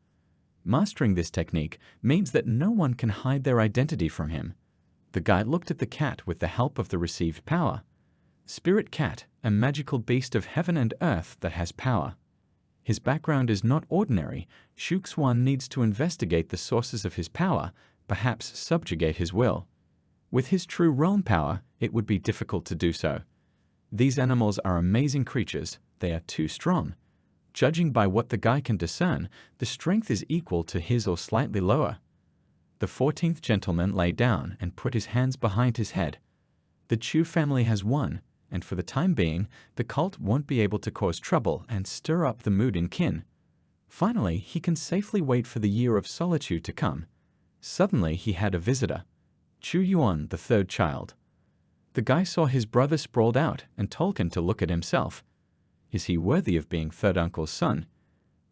Mastering this technique means that no one can hide their identity from him. The guy looked at the cat with the help of the received power. Spirit cat, a magical beast of heaven and earth that has power. His background is not ordinary. Shuxuan needs to investigate the sources of his power, perhaps subjugate his will. With his true realm power, it would be difficult to do so. These animals are amazing creatures. They are too strong. Judging by what the guy can discern, the strength is equal to his or slightly lower. The 14th gentleman lay down and put his hands behind his head. The Chu family has won, and for the time being, the cult won't be able to cause trouble and stir up the mood in Qin. Finally, he can safely wait for the year of solitude to come. Suddenly, he had a visitor. Chu Yuan, the third child. The guy saw his brother sprawled out and told him to look at himself. Is he worthy of being third uncle's son?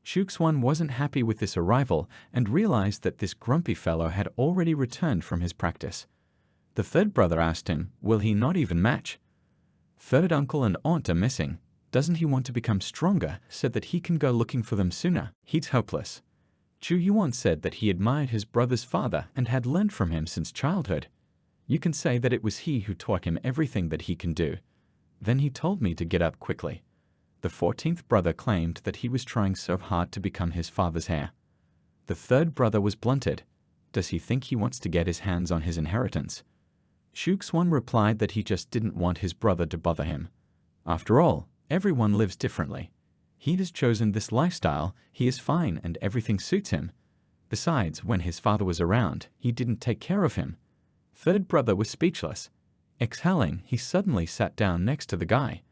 Shuxuan wasn't happy with this arrival and realized that this grumpy fellow had already returned from his practice. The third brother asked him, will he not even match? Third uncle and aunt are missing. Doesn't he want to become stronger so that he can go looking for them sooner? He's hopeless. Chu Yuan said that he admired his brother's father and had learned from him since childhood. You can say that it was he who taught him everything that he can do. Then he told me to get up quickly. The 14th brother claimed that he was trying so hard to become his father's heir. The third brother was blunted. Does he think he wants to get his hands on his inheritance? Shuxuan replied that he just didn't want his brother to bother him. After all, everyone lives differently. He has chosen this lifestyle, he is fine and everything suits him. Besides, when his father was around, he didn't take care of him. Third brother was speechless. Exhaling, he suddenly sat down next to the guy.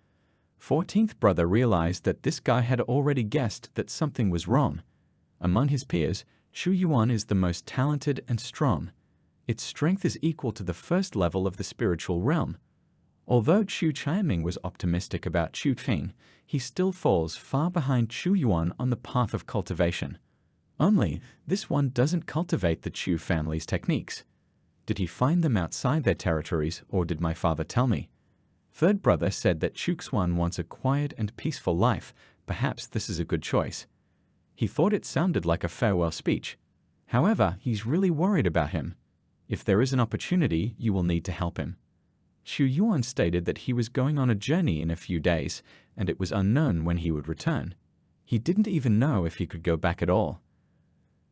14th brother realized that this guy had already guessed that something was wrong. Among his peers, Chu Yuan is the most talented and strong. Its strength is equal to the first level of the spiritual realm. Although Chu Chaiming was optimistic about Chu Feng, he still falls far behind Chu Yuan on the path of cultivation. Only, this one doesn't cultivate the Chu family's techniques. Did he find them outside their territories, or did my father tell me? Third brother said that Shuxuan wants a quiet and peaceful life. Perhaps this is a good choice. He thought it sounded like a farewell speech. However, he's really worried about him. If there is an opportunity, you will need to help him. Xu Yuan stated that he was going on a journey in a few days, and it was unknown when he would return. He didn't even know if he could go back at all.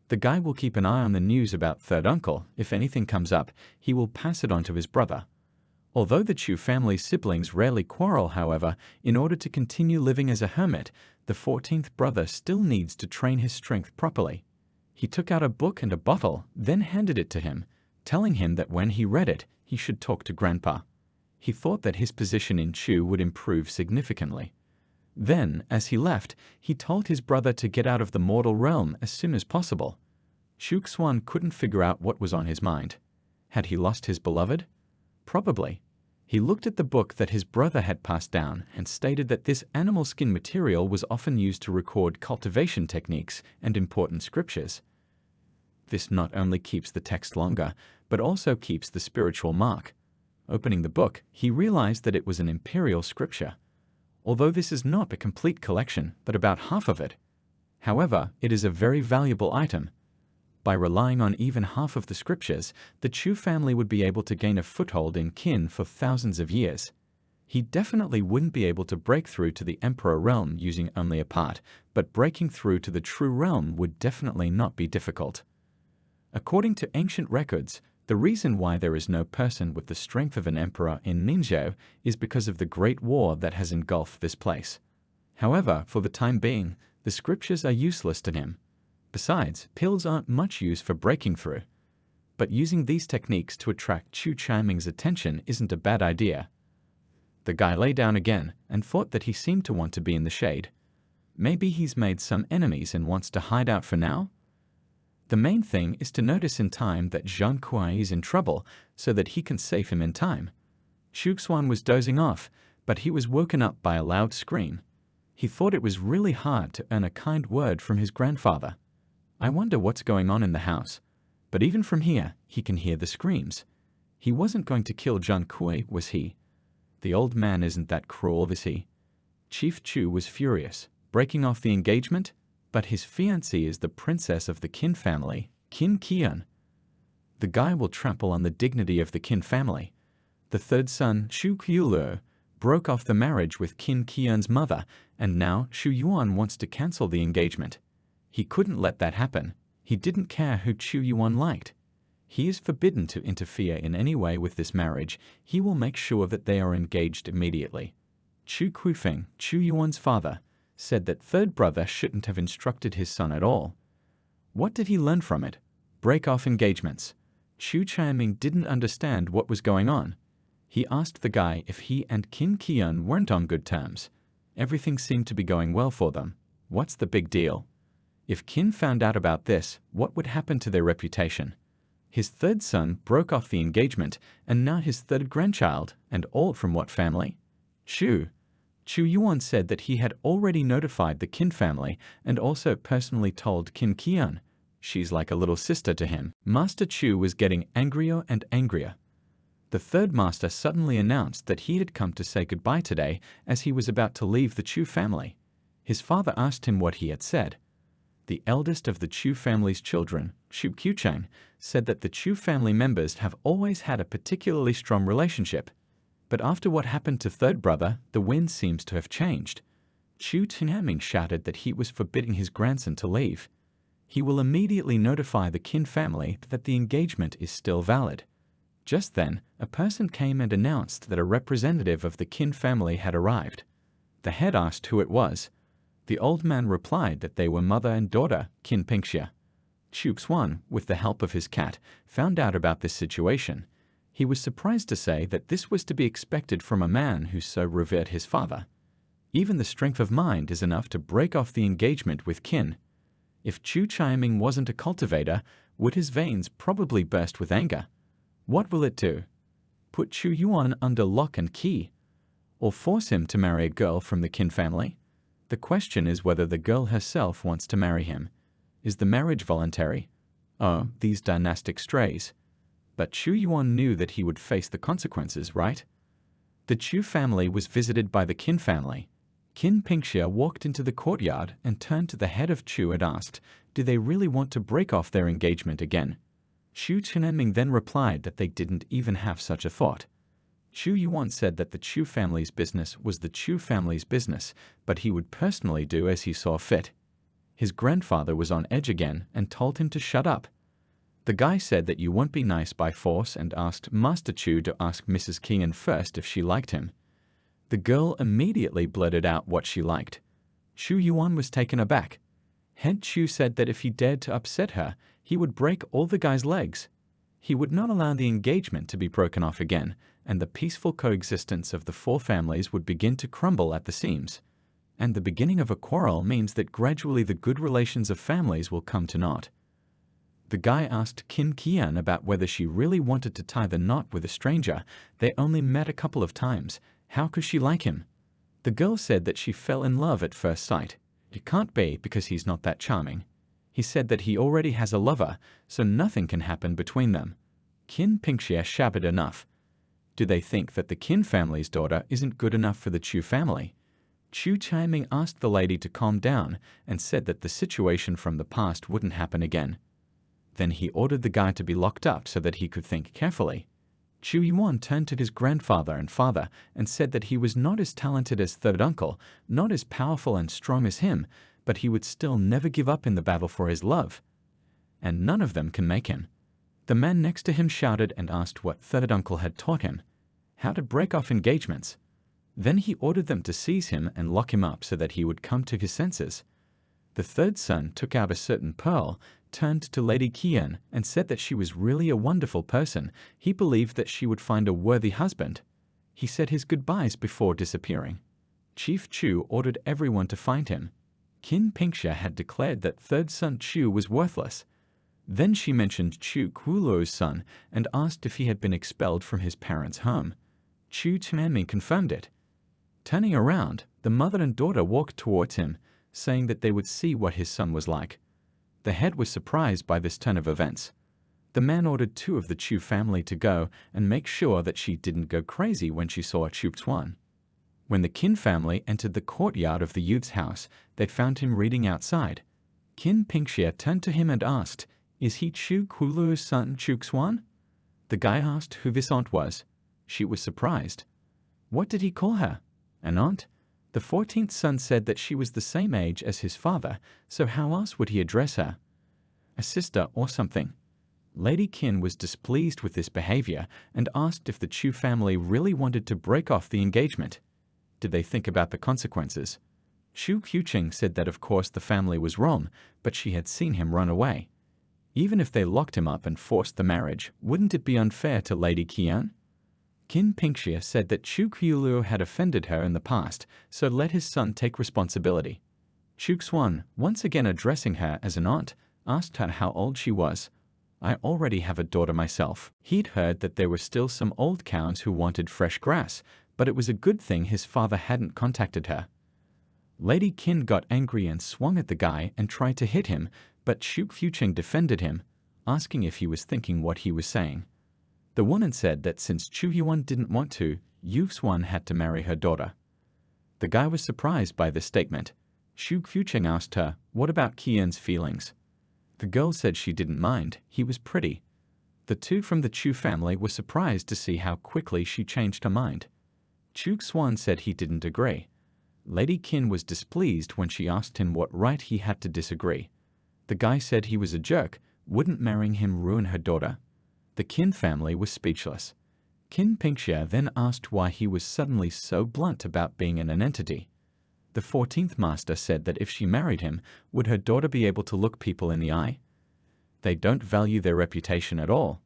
The guy will keep an eye on the news about third uncle. If anything comes up, he will pass it on to his brother. Although the Chu family siblings rarely quarrel, however, in order to continue living as a hermit, the 14th brother still needs to train his strength properly. He took out a book and a bottle, then handed it to him, telling him that when he read it, he should talk to Grandpa. He thought that his position in Chu would improve significantly. Then, as he left, he told his brother to get out of the mortal realm as soon as possible. Shuxuan couldn't figure out what was on his mind. Had he lost his beloved? Probably. He looked at the book that his brother had passed down and stated that this animal skin material was often used to record cultivation techniques and important scriptures. This not only keeps the text longer, but also keeps the spiritual mark. Opening the book, he realized that it was an imperial scripture. Although this is not a complete collection, but about half of it. However, it is a very valuable item. By relying on even half of the scriptures, the Chu family would be able to gain a foothold in Qin for thousands of years. He definitely wouldn't be able to break through to the Emperor realm using only a part, but breaking through to the true realm would definitely not be difficult. According to ancient records, the reason why there is no person with the strength of an emperor in Ningzhou is because of the great war that has engulfed this place. However, for the time being, the scriptures are useless to him. Besides, pills aren't much use for breaking through. But using these techniques to attract Chu Chaiming's attention isn't a bad idea. The guy lay down again and thought that he seemed to want to be in the shade. Maybe he's made some enemies and wants to hide out for now? The main thing is to notice in time that Zhang Kuai is in trouble so that he can save him in time. Shuxuan was dozing off, but he was woken up by a loud scream. He thought it was really hard to earn a kind word from his grandfather. I wonder what's going on in the house. But even from here, he can hear the screams. He wasn't going to kill Zhang Kuai, was he? The old man isn't that cruel, is he? Chief Chu was furious. Breaking off the engagement? but his fiancée is the princess of the Qin family, Qin Qian. The guy will trample on the dignity of the Qin family. The third son, Xu Qiuluo, broke off the marriage with Qin Qian's mother, and now Xu Yuan wants to cancel the engagement. He couldn't let that happen. He didn't care who Xu Yuan liked. He is forbidden to interfere in any way with this marriage. He will make sure that they are engaged immediately. Chu Quifeng, Xu Yuan's father, said that third brother shouldn't have instructed his son at all. What did he learn from it? Break off engagements. Chu Changming didn't understand what was going on. He asked the guy if he and Qin Qian weren't on good terms. Everything seemed to be going well for them. What's the big deal? If Qin found out about this, what would happen to their reputation? His third son broke off the engagement, and now his third grandchild, and all from what family? Xu Yuan said that he had already notified the Qin family and also personally told Qin Qian. She's like a little sister to him. Master Chu was getting angrier and angrier. The third master suddenly announced that he had come to say goodbye today as he was about to leave the Chu family. His father asked him what he had said. The eldest of the Chu family's children, Xu Qiucheng, said that the Chu family members have always had a particularly strong relationship. But after what happened to third brother, the wind seems to have changed. Xu Tinhaming shouted that he was forbidding his grandson to leave. He will immediately notify the Qin family that the engagement is still valid. Just then, a person came and announced that a representative of the Qin family had arrived. The head asked who it was. The old man replied that they were mother and daughter, Qin Pingxia. Xu Xuan, with the help of his cat, found out about this situation. He was surprised to say that this was to be expected from a man who so revered his father. Even the strength of mind is enough to break off the engagement with Qin. If Chu Changming wasn't a cultivator, would his veins probably burst with anger? What will it do? Put Xu Yuan under lock and key? Or force him to marry a girl from the Qin family? The question is whether the girl herself wants to marry him. Is the marriage voluntary? Oh, these dynastic strays. But Xu Yuan knew that he would face the consequences, right? The Chu family was visited by the Qin family. Qin Pingxia walked into the courtyard and turned to the head of Chu and asked, do they really want to break off their engagement again? Xu Chenming then replied that they didn't even have such a thought. Xu Yuan said that the Chu family's business was the Chu family's business, but he would personally do as he saw fit. His grandfather was on edge again and told him to shut up. The guy said that you won't be nice by force and asked Master Chu to ask Mrs. Qian first if she liked him. The girl immediately blurted out what she liked. Xu Yuan was taken aback. Head Chu said that if he dared to upset her, he would break all the guy's legs. He would not allow the engagement to be broken off again, and the peaceful coexistence of the four families would begin to crumble at the seams. And the beginning of a quarrel means that gradually the good relations of families will come to naught. The guy asked Qin Qian about whether she really wanted to tie the knot with a stranger. They only met a couple of times. How could she like him? The girl said that she fell in love at first sight. It can't be because he's not that charming. He said that he already has a lover, so nothing can happen between them. Qin Pingxia shabbered enough. Do they think that the Qin family's daughter isn't good enough for the Chu family? Chu Changming asked the lady to calm down and said that the situation from the past wouldn't happen again. Then he ordered the guy to be locked up so that he could think carefully. Xu Yuan turned to his grandfather and father and said that he was not as talented as third uncle, not as powerful and strong as him, but he would still never give up in the battle for his love. And none of them can make him. The man next to him shouted and asked what third uncle had taught him, how to break off engagements. Then he ordered them to seize him and lock him up so that he would come to his senses. The third son took out a certain pearl, turned to Lady Qian and said that she was really a wonderful person. He believed that she would find a worthy husband. He said his goodbyes before disappearing. Chief Chu ordered everyone to find him. Qin Pingxia had declared that third son Chu was worthless. Then she mentioned Chu Qiuluo's son and asked if he had been expelled from his parents' home. Chu Changming confirmed it. Turning around, the mother and daughter walked towards him, saying that they would see what his son was like. The head was surprised by this turn of events. The man ordered two of the Chu family to go and make sure that she didn't go crazy when she saw Xu Xuan. When the Qin family entered the courtyard of the youth's house, they found him reading outside. Qin Pingxia turned to him and asked, "Is he Chu Kulu's son Chu Xuan?" The guy asked who this aunt was. She was surprised. What did he call her? An aunt? The 14th son said that she was the same age as his father, so how else would he address her? A sister or something. Lady Qin was displeased with this behavior and asked if the Chu family really wanted to break off the engagement. Did they think about the consequences? Chu Qiuqing said that of course the family was wrong, but she had seen him run away. Even if they locked him up and forced the marriage, wouldn't it be unfair to Lady Qian? Qin Pingxia said that Chu Qiulu had offended her in the past, so let his son take responsibility. Chu Xuan, once again addressing her as an aunt, asked her how old she was. I already have a daughter myself. He'd heard that there were still some old cows who wanted fresh grass, but it was a good thing his father hadn't contacted her. Lady Qin got angry and swung at the guy and tried to hit him, but Chu Qiuqing defended him, asking if he was thinking what he was saying. The woman said that since Chu Yuan didn't want to, Yu Xuan had to marry her daughter. The guy was surprised by this statement. Chu Qiuqing asked her, what about Qian's feelings? The girl said she didn't mind, he was pretty. The two from the Chu family were surprised to see how quickly she changed her mind. Chu Xuan said he didn't agree. Lady Qin was displeased when she asked him what right he had to disagree. The guy said he was a jerk, wouldn't marrying him ruin her daughter? The Qin family was speechless. Qin Pingxia then asked why he was suddenly so blunt about being an entity. The 14th master said that if she married him, would her daughter be able to look people in the eye? They don't value their reputation at all.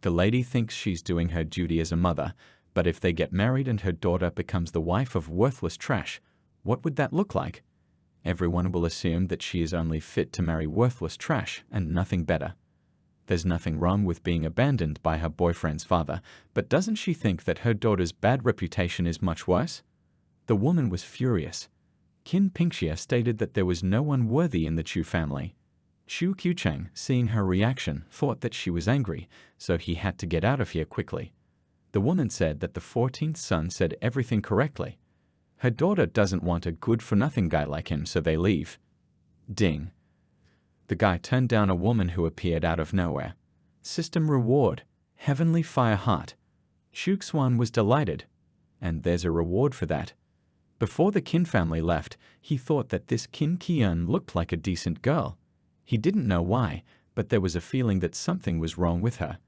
The lady thinks she's doing her duty as a mother, but if they get married and her daughter becomes the wife of worthless trash, what would that look like? Everyone will assume that she is only fit to marry worthless trash and nothing better. There's nothing wrong with being abandoned by her boyfriend's father, but doesn't she think that her daughter's bad reputation is much worse? The woman was furious. Qin Pingxia stated that there was no one worthy in the Chu family. Chu Qiuqing, seeing her reaction, thought that she was angry, so he had to get out of here quickly. The woman said that the 14th son said everything correctly. Her daughter doesn't want a good-for-nothing guy like him, so they leave. Ding. The guy turned down a woman who appeared out of nowhere. System reward. Heavenly Fire Heart. Chu Xuan was delighted. And there's a reward for that. Before the Qin family left, he thought that this Qin Qian looked like a decent girl. He didn't know why, but there was a feeling that something was wrong with her.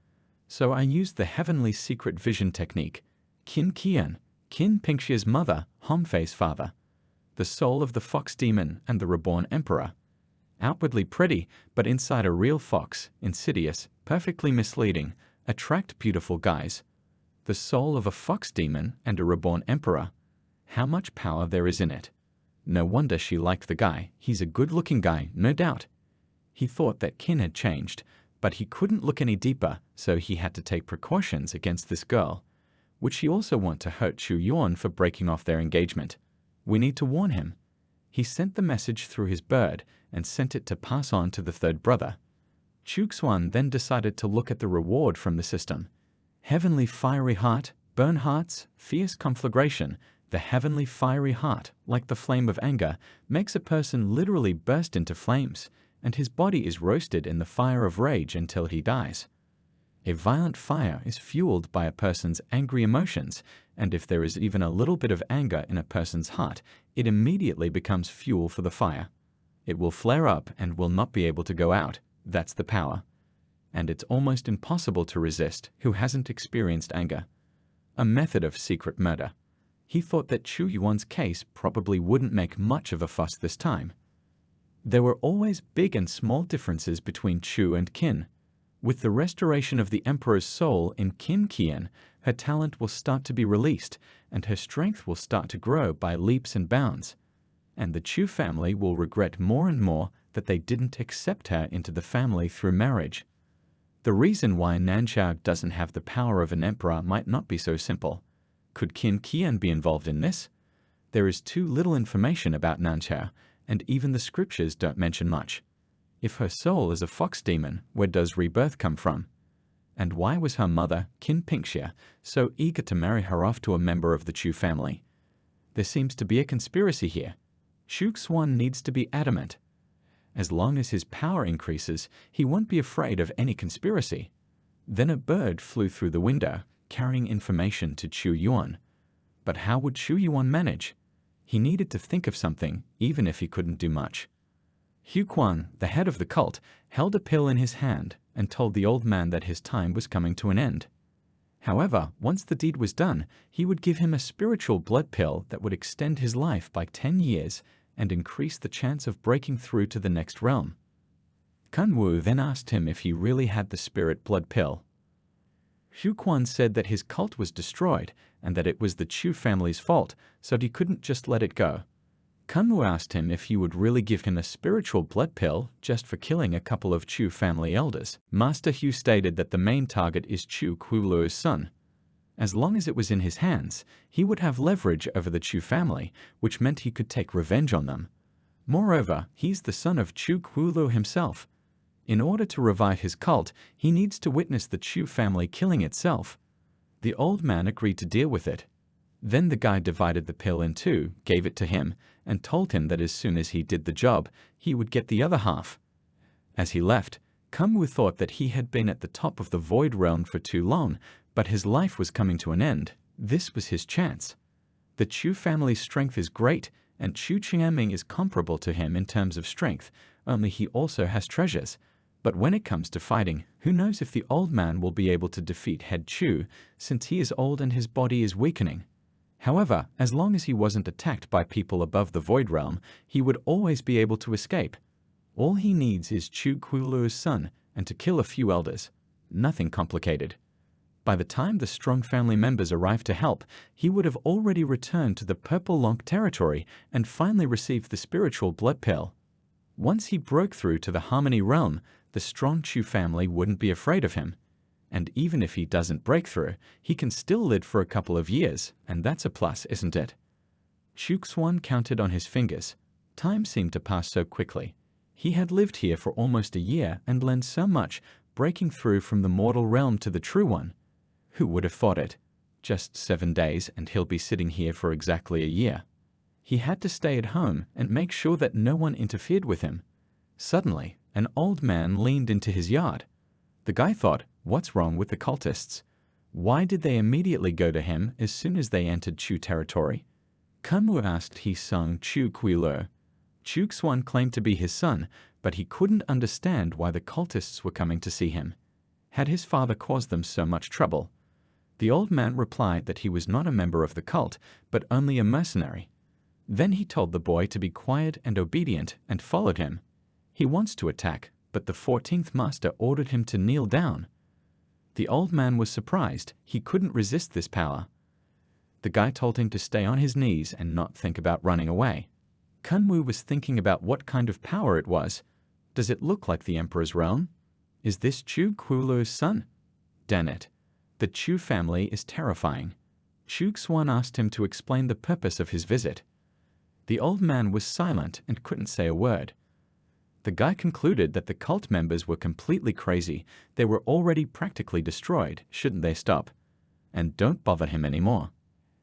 So I used the Heavenly Secret Vision technique. Qin Qian, Qin Pingxia's mother, Homfei's father. The soul of the fox demon and the reborn emperor. Outwardly pretty, but inside a real fox, insidious, perfectly misleading, attract beautiful guys. The soul of a fox demon and a reborn emperor. How much power there is in it. No wonder she liked the guy. He's a good-looking guy, no doubt. He thought that Qin had changed, but he couldn't look any deeper, so he had to take precautions against this girl. Would she also want to hurt Chu Yuan for breaking off their engagement? We need to warn him. He sent the message through his bird and sent it to pass on to the third brother. Chu Xuan then decided to look at the reward from the system. Heavenly Fiery Heart, Burn Hearts, Fierce Conflagration. The heavenly fiery heart, like the flame of anger, makes a person literally burst into flames, and his body is roasted in the fire of rage until he dies. A violent fire is fueled by a person's angry emotions, and if there is even a little bit of anger in a person's heart, it immediately becomes fuel for the fire. It will flare up and will not be able to go out. That's the power. And it's almost impossible to resist who hasn't experienced anger. A method of secret murder. He thought that Chu Yuan's case probably wouldn't make much of a fuss this time. There were always big and small differences between Chu and Qin. With the restoration of the Emperor's soul in Qin Qian, her talent will start to be released, and her strength will start to grow by leaps and bounds. And the Chu family will regret more and more that they didn't accept her into the family through marriage. The reason why Nanchao doesn't have the power of an emperor might not be so simple. Could Qin Qian be involved in this? There is too little information about Nanchao, and even the scriptures don't mention much. If her soul is a fox demon, where does rebirth come from? And why was her mother, Qin Pingxia, so eager to marry her off to a member of the Chu family? There seems to be a conspiracy here. Chu Xuan needs to be adamant. As long as his power increases, he won't be afraid of any conspiracy. Then a bird flew through the window, carrying information to Chu Yuan. But how would Chu Yuan manage? He needed to think of something, even if he couldn't do much. Hu Quan, the head of the cult, held a pill in his hand and told the old man that his time was coming to an end. However, once the deed was done, he would give him a spiritual blood pill that would extend his life by 10 years and increase the chance of breaking through to the next realm. Kun Wu then asked him if he really had the spirit blood pill. Hu Quan said that his cult was destroyed and that it was the Chu family's fault, so he couldn't just let it go. Kun Wu asked him if he would really give him a spiritual blood pill just for killing a couple of Chu family elders. Master Hu stated that the main target is Chu Kuilu's son. As long as it was in his hands, he would have leverage over the Chu family, which meant he could take revenge on them. Moreover, he's the son of Chu Kuilu himself. In order to revive his cult, he needs to witness the Chu family killing itself. The old man agreed to deal with it. Then the guy divided the pill in two, gave it to him, and told him that as soon as he did the job, he would get the other half. As he left, Kun Wu thought that he had been at the top of the Void Realm for too long, but his life was coming to an end. This was his chance. The Chu family's strength is great, and Chu Qianming is comparable to him in terms of strength, only he also has treasures. But when it comes to fighting, who knows if the old man will be able to defeat Head Chu, since he is old and his body is weakening. However, as long as he wasn't attacked by people above the Void Realm, he would always be able to escape. All he needs is Chu Kuilu's son and to kill a few elders. Nothing complicated. By the time the strong family members arrived to help, he would have already returned to the Purple Lonk territory and finally received the spiritual blood pill. Once he broke through to the Harmony Realm, the strong Chu family wouldn't be afraid of him. And even if he doesn't break through, he can still live for a couple of years, and that's a plus, isn't it? Chu Xuan counted on his fingers. Time seemed to pass so quickly. He had lived here for almost a year and learned so much, breaking through from the mortal realm to the true one. Who would have thought it? Just 7 days and he'll be sitting here for exactly a year. He had to stay at home and make sure that no one interfered with him. Suddenly, an old man leaned into his yard. The guy thought, what's wrong with the cultists? Why did they immediately go to him as soon as they entered Chu territory? Kun Wu asked his son Chu Kuilu. Chu Xuan claimed to be his son, but he couldn't understand why the cultists were coming to see him. Had his father caused them so much trouble? The old man replied that he was not a member of the cult, but only a mercenary. Then he told the boy to be quiet and obedient and followed him. He wants to attack, but the 14th master ordered him to kneel down. The old man was surprised. He couldn't resist this power. The guy told him to stay on his knees and not think about running away. Kun Wu was thinking about what kind of power it was. Does it look like the Emperor's realm? Is this Chu Kuilu's son? Damn it. The Chu family is terrifying. Chu Xuan asked him to explain the purpose of his visit. The old man was silent and couldn't say a word. The guy concluded that the cult members were completely crazy. They were already practically destroyed. Shouldn't they stop? And don't bother him anymore.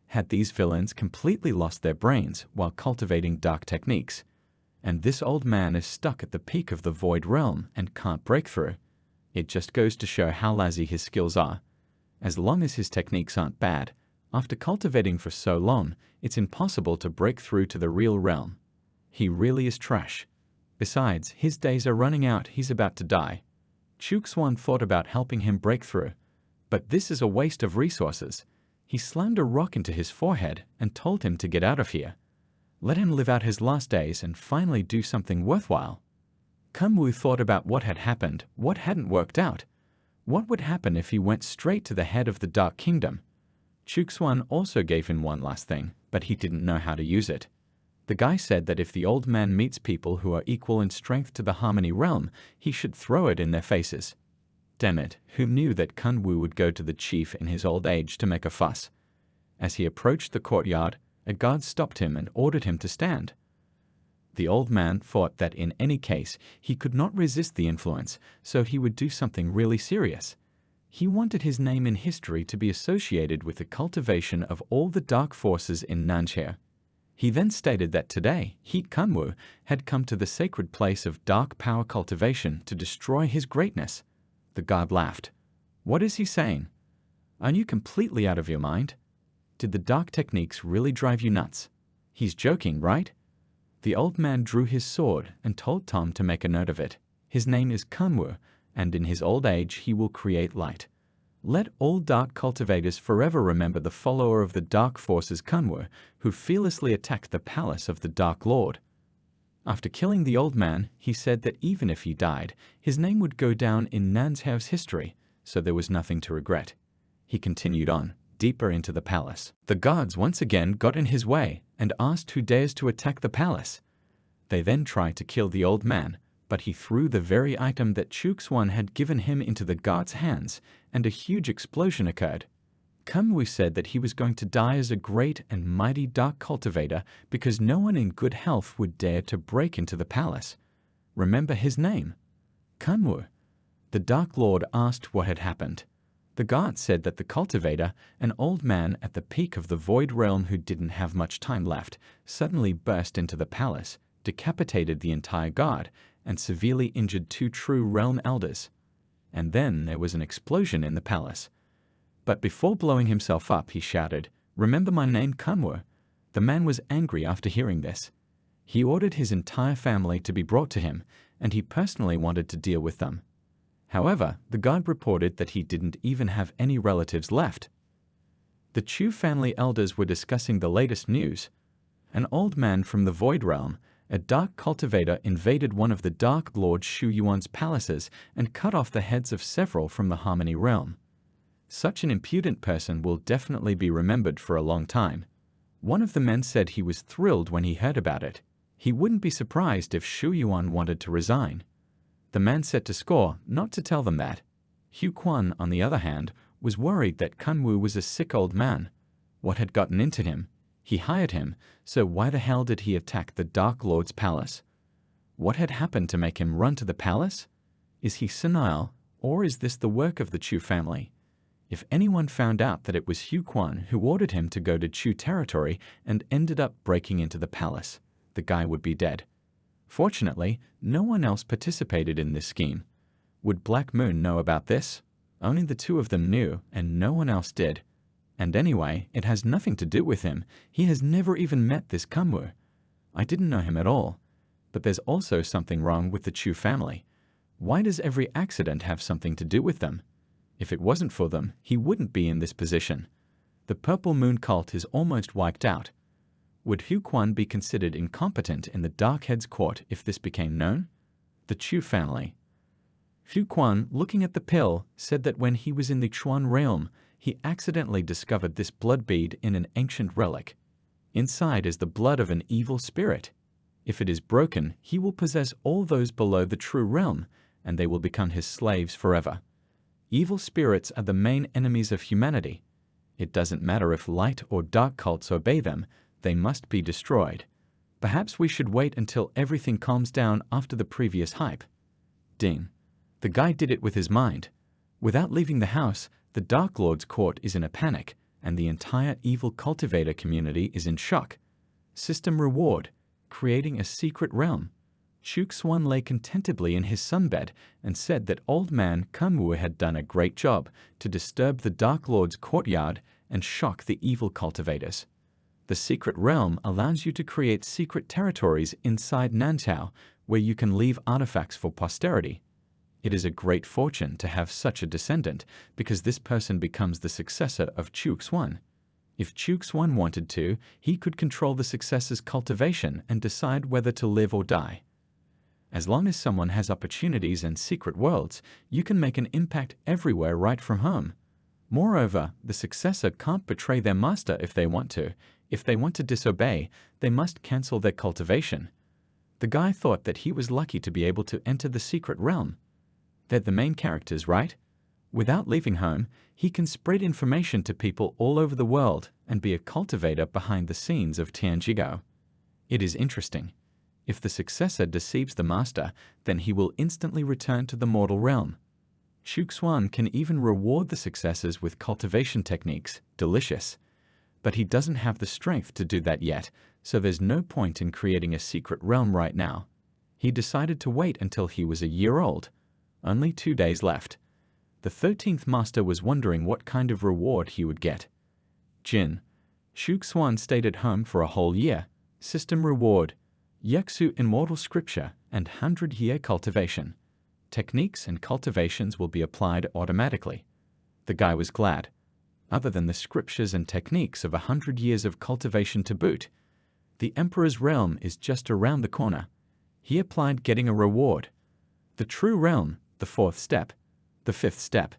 Had these villains completely lost their brains while cultivating dark techniques? And this old man is stuck at the peak of the Void Realm and can't break through. It just goes to show how lousy his skills are. As long as his techniques aren't bad, after cultivating for so long, it's impossible to break through to the real realm. He really is trash. Besides, his days are running out. He's about to die. Chu Xuan thought about helping him break through, but this is a waste of resources. He slammed a rock into his forehead and told him to get out of here. Let him live out his last days and finally do something worthwhile. Kun Wu thought about what had happened, what hadn't worked out. What would happen if he went straight to the head of the Dark Kingdom? Chu Xuan also gave him one last thing, but he didn't know how to use it. The guy said that if the old man meets people who are equal in strength to the Harmony Realm, he should throw it in their faces. Damn it, who knew that Kun Wu would go to the chief in his old age to make a fuss? As he approached the courtyard, a guard stopped him and ordered him to stand. The old man thought that in any case he could not resist the influence, so he would do something really serious. He wanted his name in history to be associated with the cultivation of all the dark forces in Nanxia. He then stated that today, Heat Kunwu had come to the sacred place of dark power cultivation to destroy his greatness. The god laughed. What is he saying? Are you completely out of your mind? Did the dark techniques really drive you nuts? He's joking, right? The old man drew his sword and told Tom to make a note of it. His name is Kunwu, and in his old age he will create light. Let all dark cultivators forever remember the follower of the dark forces Kunwu, who fearlessly attacked the palace of the Dark Lord. After killing the old man, he said that even if he died, his name would go down in Nanshao's history, so there was nothing to regret. He continued on, deeper into the palace. The guards once again got in his way and asked who dares to attack the palace. They then tried to kill the old man, but he threw the very item that Chuxuan had given him into the guard's hands, and a huge explosion occurred. Kunwu said that he was going to die as a great and mighty dark cultivator because no one in good health would dare to break into the palace. Remember his name? Kunwu. The Dark Lord asked what had happened. The guard said that the cultivator, an old man at the peak of the Void Realm who didn't have much time left, suddenly burst into the palace, decapitated the entire guard, and severely injured 2 true realm elders. And then there was an explosion in the palace. But before blowing himself up, he shouted, "Remember my name, Kunwu?" The man was angry after hearing this. He ordered his entire family to be brought to him, and he personally wanted to deal with them. However, the guard reported that he didn't even have any relatives left. The Chu family elders were discussing the latest news. An old man from the Void Realm, a dark cultivator, invaded one of the Dark Lord Shu Yuan's palaces and cut off the heads of several from the Harmony Realm. Such an impudent person will definitely be remembered for a long time. One of the men said he was thrilled when he heard about it. He wouldn't be surprised if Shu Yuan wanted to resign. The man set to score not to tell them that. Hu Quan, on the other hand, was worried that Kunwu was a sick old man. What had gotten into him? He hired him, so why the hell did he attack the Dark Lord's palace? What had happened to make him run to the palace? Is he senile, or is this the work of the Chu family? If anyone found out that it was Hu Quan who ordered him to go to Chu territory and ended up breaking into the palace, the guy would be dead. Fortunately, no one else participated in this scheme. Would Black Moon know about this? Only the 2 of them knew, and no one else did. And anyway, it has nothing to do with him. He has never even met this Kunwu. I didn't know him at all. But there's also something wrong with the Chu family. Why does every accident have something to do with them? If it wasn't for them, he wouldn't be in this position. The Purple Moon cult is almost wiped out. Would Hu Quan be considered incompetent in the Dark Head's court if this became known? The Chu family. Hu Quan, looking at the pill, said that when he was in the Chuan realm, he accidentally discovered this blood bead in an ancient relic. Inside is the blood of an evil spirit. If it is broken, he will possess all those below the true realm, and they will become his slaves forever. Evil spirits are the main enemies of humanity. It doesn't matter if light or dark cults obey them, they must be destroyed. Perhaps we should wait until everything calms down after the previous hype. Ding. The guy did it with his mind. Without leaving the house, the Dark Lord's court is in a panic, and the entire evil cultivator community is in shock. System reward, creating a secret realm. Chuxuan lay contentedly in his sunbed and said that old man Kunwu had done a great job to disturb the Dark Lord's courtyard and shock the evil cultivators. The secret realm allows you to create secret territories inside Nanchao where you can leave artifacts for posterity. It is a great fortune to have such a descendant because this person becomes the successor of Chuxuan. If Chuxuan wanted to, he could control the successor's cultivation and decide whether to live or die. As long as someone has opportunities and secret worlds, you can make an impact everywhere right from home. Moreover, the successor can't betray their master if they want to. If they want to disobey, they must cancel their cultivation. The guy thought that he was lucky to be able to enter the secret realm. They're the main characters, right? Without leaving home, he can spread information to people all over the world and be a cultivator behind the scenes of Tianjigao. It is interesting. If the successor deceives the master, then he will instantly return to the mortal realm. Chuxuan can even reward the successors with cultivation techniques, delicious. But he doesn't have the strength to do that yet, so there's no point in creating a secret realm right now. He decided to wait until he was a year old. Only 2 days left. The 13th master was wondering what kind of reward he would get. Jin. Shuk Swan stayed at home for a whole year. System reward: Yeksu immortal scripture and 100-year cultivation. Techniques and cultivations will be applied automatically. The guy was glad. Other than the scriptures and techniques of 100 years of cultivation to boot, the Emperor's realm is just around the corner. He applied getting a reward. The true realm, the 4th step, the 5th step,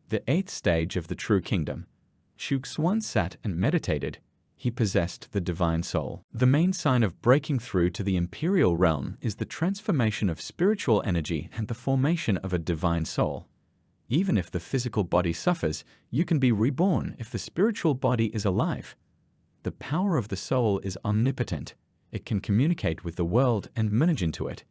the 8th stage of the true kingdom. Shuk Swan sat and meditated. He possessed the divine soul. The main sign of breaking through to the imperial realm is the transformation of spiritual energy and the formation of a divine soul. Even if the physical body suffers, you can be reborn if the spiritual body is alive. The power of the soul is omnipotent. It can communicate with the world and merge into it.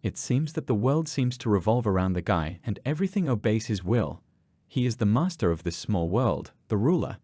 It seems that the world seems to revolve around the guy and everything obeys his will. He is the master of this small world, the ruler.